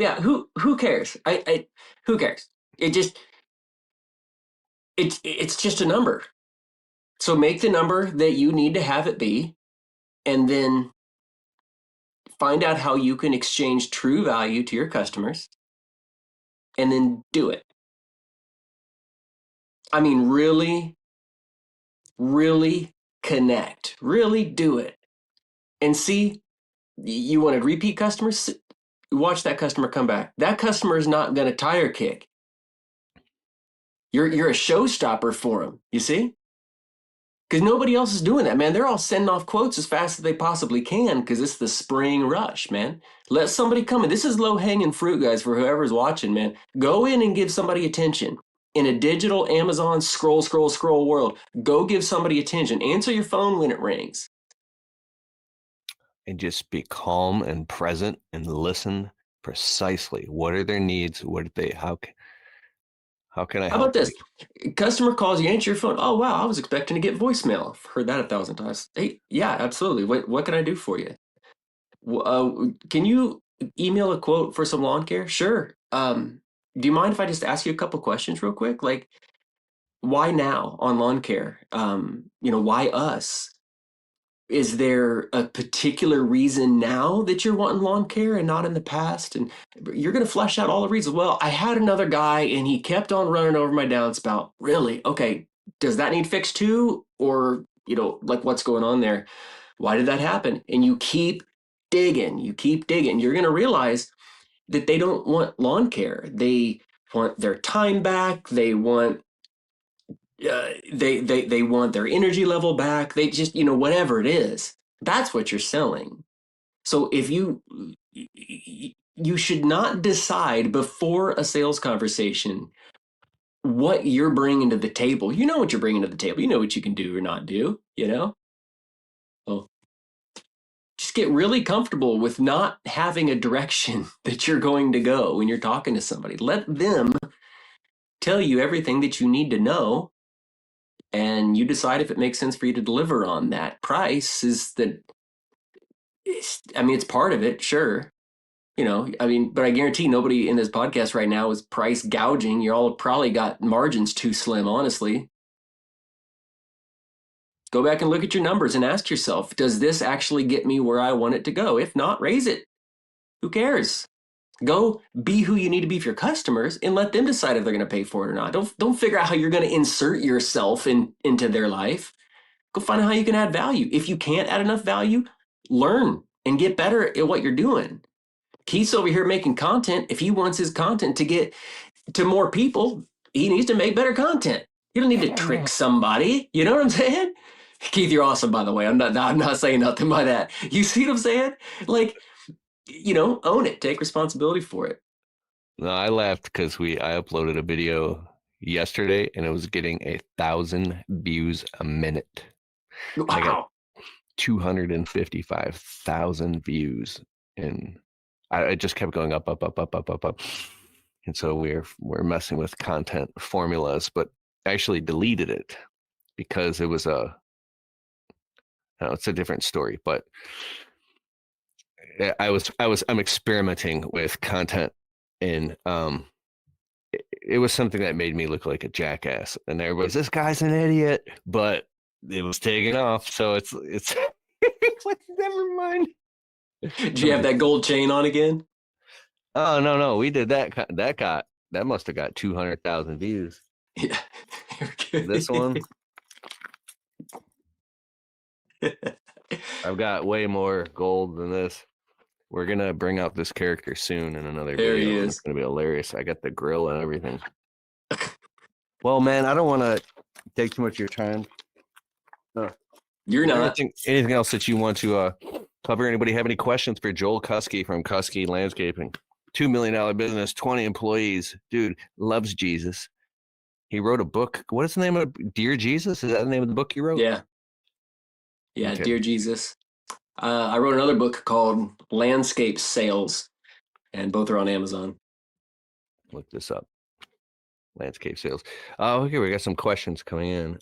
[SPEAKER 5] cares? Who cares? It's just a number. So make the number that you need to have it be, and then find out how you can exchange true value to your customers, and then do it. I mean, really, really connect. Really do it. And see, you wanted repeat customers? Watch that customer come back. That customer is not going to tire kick. You're a showstopper for them, you see? Because nobody else is doing that, man. They're all sending off quotes as fast as they possibly can because it's the spring rush, man. Let somebody come in. This is low-hanging fruit, guys, for whoever's watching, man. Go in and give somebody attention. In a digital Amazon scroll world, go give somebody attention. Answer your phone when it rings.
[SPEAKER 2] And just be calm and present and listen precisely. What are their needs? How can I help?
[SPEAKER 5] How about this? Customer calls, you answer your phone. Oh, wow, I was expecting to get voicemail. I've heard that 1,000 times. Hey, yeah, absolutely. What can I do for you? Can you email a quote for some lawn care? Sure. Do you mind if I just ask you a couple questions real quick? Like, why now on lawn care? Why us? Is there a particular reason now that you're wanting lawn care and not in the past? And you're going to flesh out all the reasons. Well, I had another guy and he kept on running over my downspout. Really? Okay. Does that need fixed too? Or, like, what's going on there? Why did that happen? And you keep digging. You're going to realize that they don't want lawn care. They want their time back. They want they want their energy level back. They just, whatever it is, that's what you're selling. So if you should not decide before a sales conversation what you're bringing to the table. You know what you're bringing to the table. You know what you can do or not do, Oh, just get really comfortable with not having a direction that you're going to go when you're talking to somebody. Let them tell you everything that you need to know. And you decide if it makes sense for you to deliver on that. Price is it's part of it, sure. But I guarantee nobody in this podcast right now is price gouging. You all probably got margins too slim, honestly. Go back and look at your numbers and ask yourself, does this actually get me where I want it to go? If not, raise it. Who cares? Go be who you need to be for your customers and let them decide if they're going to pay for it or not. Don't figure out how you're going to insert yourself into their life. Go find out how you can add value. If you can't add enough value, learn and get better at what you're doing. Keith's over here making content. If he wants his content to get to more people, he needs to make better content. You don't need to trick somebody. You know what I'm saying? Keith, you're awesome, by the way. I'm not saying nothing by that. You see what I'm saying? Like, own it. Take responsibility for it.
[SPEAKER 2] No, I laughed because I uploaded a video yesterday and it was getting 1,000 views a minute.
[SPEAKER 5] Wow.
[SPEAKER 2] I got 255,000 views, and it just kept going up. And so we're messing with content formulas, but I actually deleted it because it was it's a different story, but I'm experimenting with content, and it was something that made me look like a jackass, and everybody's, this guy's an idiot, but it was taking off, so it's never mind.
[SPEAKER 5] Did you have that gold chain on again?
[SPEAKER 2] Oh no, we did that. That must have got 200,000 views.
[SPEAKER 5] Yeah.
[SPEAKER 2] This one, I've got way more gold than this. We're gonna bring out this character soon in another
[SPEAKER 5] There
[SPEAKER 2] video.
[SPEAKER 5] he is.
[SPEAKER 2] It's gonna be hilarious. I got the grill and everything. Well, man, I don't want to take too much of your time.
[SPEAKER 5] You're not.
[SPEAKER 2] Anything else that you want to cover? Anybody have any questions for Joel Kouski from Kouski Landscaping? $2 million business, 20 employees. Dude, loves Jesus. He wrote a book. What is the name of it? Dear Jesus? Is that the name of the book you wrote?
[SPEAKER 5] Yeah.
[SPEAKER 2] Okay.
[SPEAKER 5] Dear Jesus. I wrote another book called Landscape Sales, and both are on Amazon.
[SPEAKER 2] Look this up. Landscape sales. Okay, we got some questions coming in.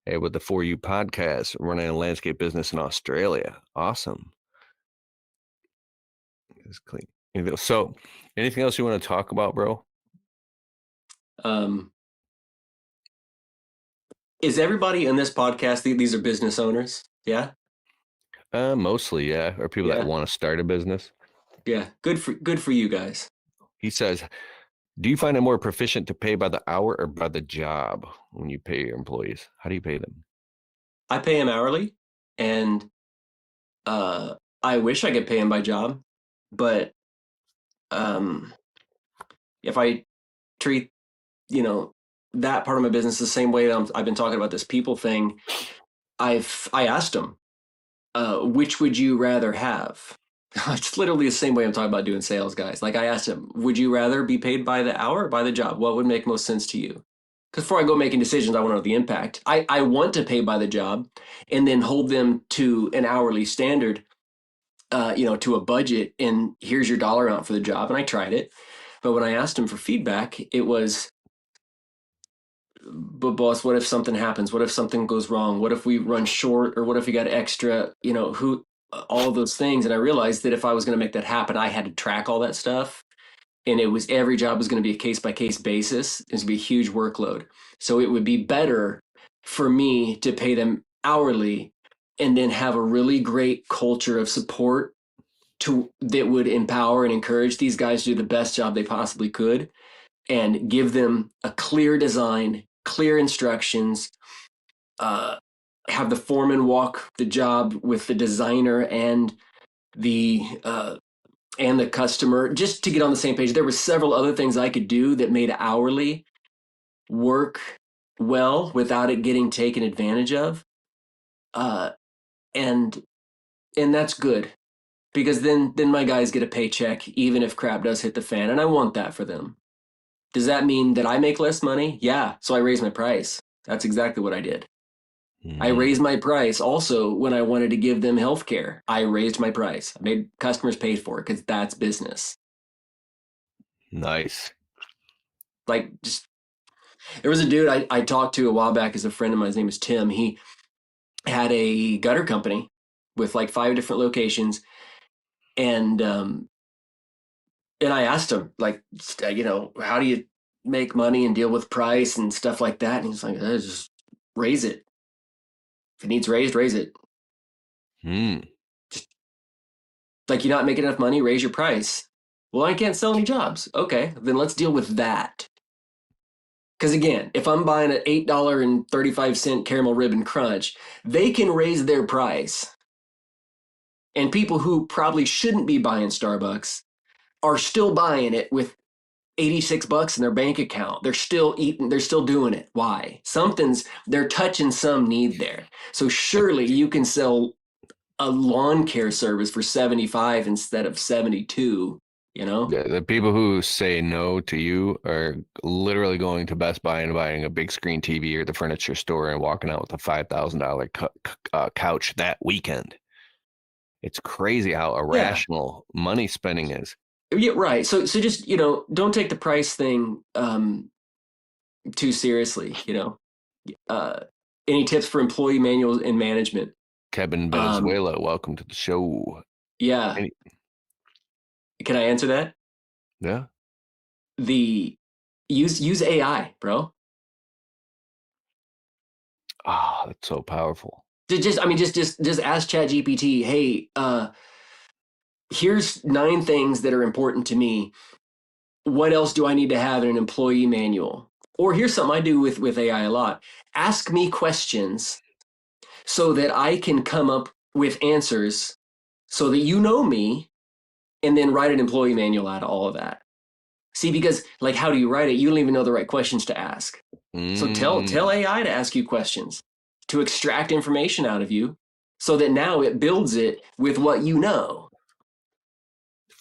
[SPEAKER 2] Hey, with the For You podcast, running a landscape business in Australia. Awesome. It's clean. So, anything else you want to talk about, bro?
[SPEAKER 5] Is everybody in this podcast, these are business owners? Yeah.
[SPEAKER 2] Mostly, yeah. Or people that want to start a business.
[SPEAKER 5] Yeah. Good for you guys.
[SPEAKER 2] He says, do you find it more proficient to pay by the hour or by the job when you pay your employees? How do you pay them?
[SPEAKER 5] I pay them hourly, and I wish I could pay them by job, but if I treat that part of my business the same way that I've been talking about this people thing, I asked them, which would you rather have? It's literally the same way I'm talking about doing sales, guys. Like, I asked them, would you rather be paid by the hour or by the job? What would make most sense to you? Because before I go making decisions, I want to know the impact. I want to pay by the job and then hold them to an hourly standard, to a budget, and here's your dollar amount for the job. And I tried it. But when I asked them for feedback, it was, but boss, what if something happens? What if something goes wrong? What if we run short? Or what if we got extra, all of those things. And I realized that if I was going to make that happen, I had to track all that stuff. And every job was going to be a case by case basis. It was going to be a huge workload. So it would be better for me to pay them hourly and then have a really great culture of support that would empower and encourage these guys to do the best job they possibly could, and give them a clear design, clear instructions, have the foreman walk the job with the designer and the customer, just to get on the same page. There were several other things I could do that made hourly work well without it getting taken advantage of. And that's good, because then my guys get a paycheck, even if crap does hit the fan. And I want that for them. Does that mean that I make less money? Yeah. So I raise my price. That's exactly what I did. Mm-hmm. I raised my price also when I wanted to give them healthcare. I raised my price. I made customers pay for it because that's business.
[SPEAKER 2] Nice.
[SPEAKER 5] Like, there was a dude I talked to a while back as a friend of mine. His name is Tim. He had a gutter company with like 5 different locations. And I asked him, like, how do you make money and deal with price and stuff like that? And he's like, just raise it. If it needs raised, raise it. Just, like, you're not making enough money, raise your price. Well, I can't sell any jobs. Okay, then let's deal with that. Because again, if I'm buying an $8.35 caramel ribbon crunch, they can raise their price. And people who probably shouldn't be buying Starbucks are still buying it with $86 in their bank account. They're still eating, they're still doing it. Why? They're touching some need there. So surely you can sell a lawn care service for 75 instead of 72, you know?
[SPEAKER 2] Yeah, the people who say no to you are literally going to Best Buy and buying a big screen TV or the furniture store and walking out with a $5,000 couch that weekend. It's crazy how irrational money spending is.
[SPEAKER 5] Yeah, right. So just, don't take the price thing too seriously, Any tips for employee manuals and management?
[SPEAKER 2] Kevin Venezuela, welcome to the show.
[SPEAKER 5] Yeah. Can I answer that?
[SPEAKER 2] Yeah.
[SPEAKER 5] Use AI, bro.
[SPEAKER 2] Ah, that's so powerful.
[SPEAKER 5] Just ask ChatGPT, hey, here's 9 things that are important to me. What else do I need to have in an employee manual? Or here's something I do with AI a lot. Ask me questions so that I can come up with answers so that you know me, and then write an employee manual out of all of that. See, because like, how do you write it? You don't even know the right questions to ask. So tell AI to ask you questions, to extract information out of you, so that now it builds it with what you know.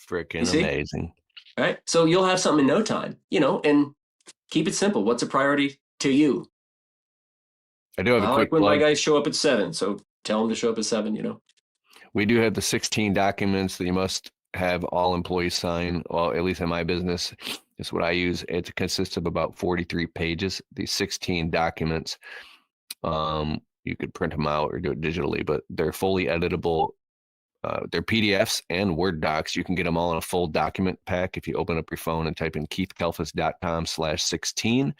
[SPEAKER 2] Freaking amazing.
[SPEAKER 5] Right? So you'll have something in no time, and keep it simple. What's a priority to you?
[SPEAKER 2] I do have a quick
[SPEAKER 5] when
[SPEAKER 2] plug.
[SPEAKER 5] my guys show up at 7, so tell them to show up at 7,
[SPEAKER 2] We do have the 16 documents that you must have all employees sign. Well, at least in my business, it's what I use. It consists of about 43 pages. These 16 documents, you could print them out or do it digitally, but they're fully editable. They're PDFs and Word docs. You can get them all in a full document pack if you open up your phone and type in keithkalfas.com/16.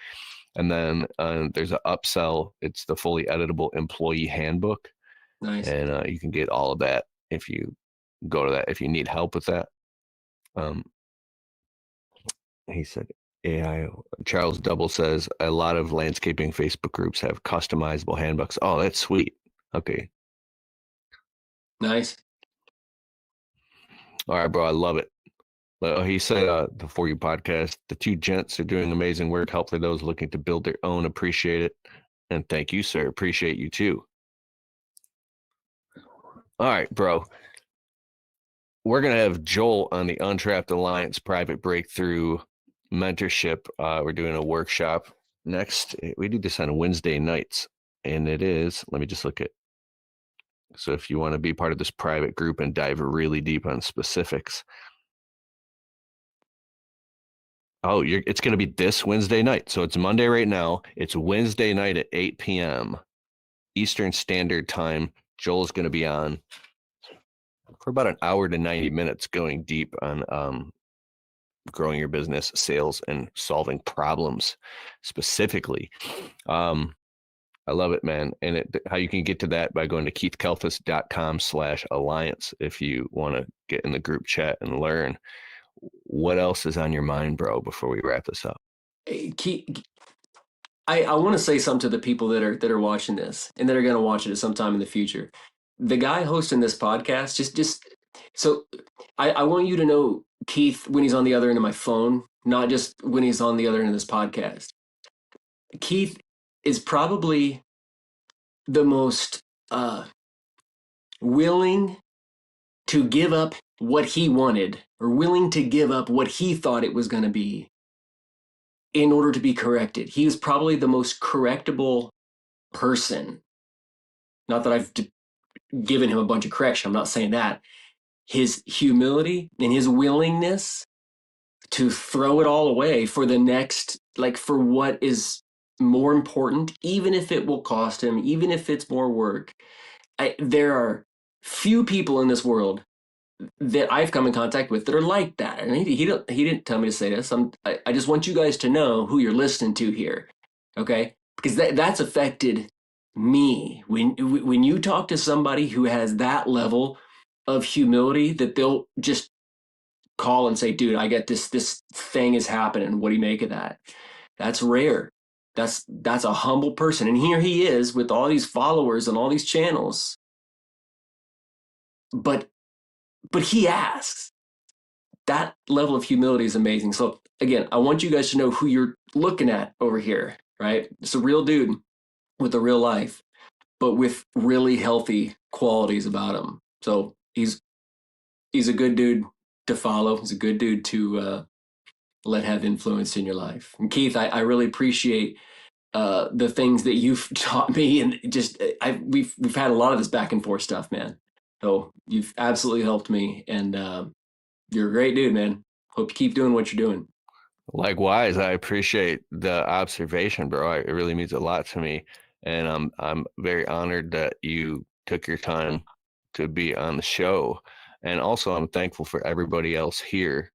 [SPEAKER 2] And then there's an upsell. It's the fully editable employee handbook.
[SPEAKER 5] Nice.
[SPEAKER 2] And you can get all of that if you go to that, if you need help with that. He said, AI, Charles Double says, a lot of landscaping Facebook groups have customizable handbooks. Oh, that's sweet. Okay.
[SPEAKER 5] Nice.
[SPEAKER 2] All right, bro. I love it. He said, the For You podcast, the 2 gents are doing amazing work. Hopefully those looking to build their own appreciate it. And thank you, sir. Appreciate you too. All right, bro. We're going to have Joel on the Untrapped Alliance Private Breakthrough Mentorship. We're doing a workshop next. We do this on Wednesday nights. And it is, let me just look at. So if you want to be part of this private group and dive really deep on specifics. Oh, it's going to be this Wednesday night. So it's Monday right now. It's Wednesday night at 8 p.m. Eastern Standard Time. Joel's going to be on for about an hour to 90 minutes going deep on growing your business, sales, and solving problems specifically. I love it, man. And how you can get to that by going to keithkalfas.com/alliance if you want to get in the group chat and learn. What else is on your mind, bro, before we wrap this up?
[SPEAKER 5] I want to say something to the people that are watching this and that are going to watch it at some time in the future. The guy hosting this podcast, just so I want you to know Keith when he's on the other end of my phone, not just when he's on the other end of this podcast. Keith is probably the most willing to give up what he wanted, or willing to give up what he thought it was going to be in order to be corrected. He is probably the most correctable person. Not that I've given him a bunch of correction. I'm not saying that. His humility and his willingness to throw it all away for the next, for what is more important, even if it will cost him, even if it's more work. There are few people in this world that I've come in contact with that are like that. And he didn't tell me to say this. I just want you guys to know who you're listening to here, okay? Because that's affected me. When you talk to somebody who has that level of humility, that they'll just call and say, dude, I get this thing is happening. What do you make of that? That's rare. That's a humble person. And here he is with all these followers and all these channels. But he asks. that level of humility is amazing. So again, I want you guys to know who you're looking at over here, right? It's a real dude with a real life, but with really healthy qualities about him. So he's a good dude to follow. He's a good dude to let have influence in your life. And Keith, I really appreciate the things that you've taught me, and just we've had a lot of this back and forth stuff, man. So you've absolutely helped me, and you're a great dude, man. Hope you keep doing what you're doing.
[SPEAKER 2] Likewise, I appreciate the observation, bro. It really means a lot to me, and I'm very honored that you took your time to be on the show. And also, I'm thankful for everybody else here.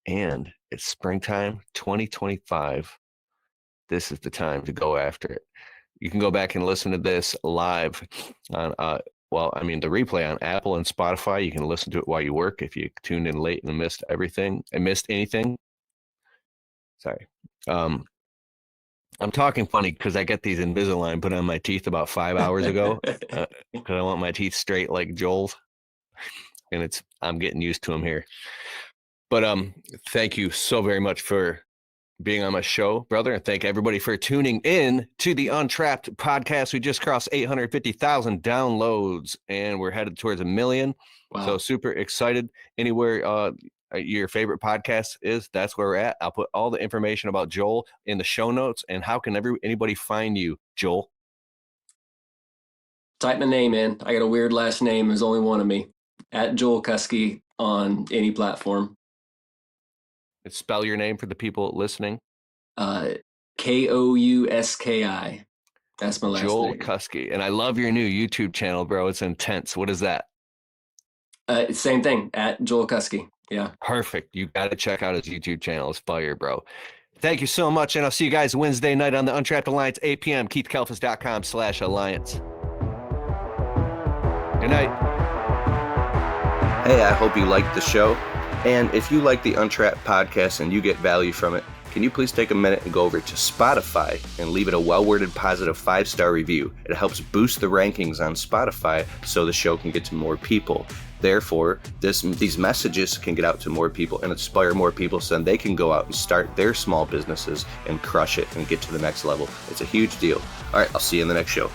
[SPEAKER 2] And it's springtime 2025. This is the time to go after it. You can go back and listen to this live on, the replay on Apple and Spotify. You can listen to it while you work if you tuned in late and missed anything. Sorry. I'm talking funny because I get these Invisalign put on my teeth about 5 hours ago because I want my teeth straight like Joel's. And I'm getting used to them here. But thank you so very much for being on my show, brother. And thank everybody for tuning in to the Untrapped Podcast. We just crossed 850,000 downloads and we're headed towards 1 million. Wow. So super excited. Anywhere your favorite podcast is, that's where we're at. I'll put all the information about Joel in the show notes. And how can anybody find you, Joel?
[SPEAKER 5] Type my name in. I got a weird last name. There's only one of me. At Joel Kouski on any platform.
[SPEAKER 2] Spell your name for the people listening.
[SPEAKER 5] Kouski. That's my last name.
[SPEAKER 2] Joel Kouski. And I love your new YouTube channel, bro. It's intense. What is that?
[SPEAKER 5] Same thing, at Joel Kouski. Yeah.
[SPEAKER 2] Perfect. You got to check out his YouTube channel. It's fire, bro. Thank you so much. And I'll see you guys Wednesday night on the Untrapped Alliance, 8 p.m. KeithKalfas.com/alliance. Good night.
[SPEAKER 4] Hey, I hope you liked the show. And if you like the Untrapped Podcast and you get value from it, can you please take a minute and go over to Spotify and leave it a well-worded positive 5-star review? It helps boost the rankings on Spotify so the show can get to more people. Therefore, these messages can get out to more people and inspire more people so then they can go out and start their small businesses and crush it and get to the next level. It's a huge deal. All right, I'll see you in the next show.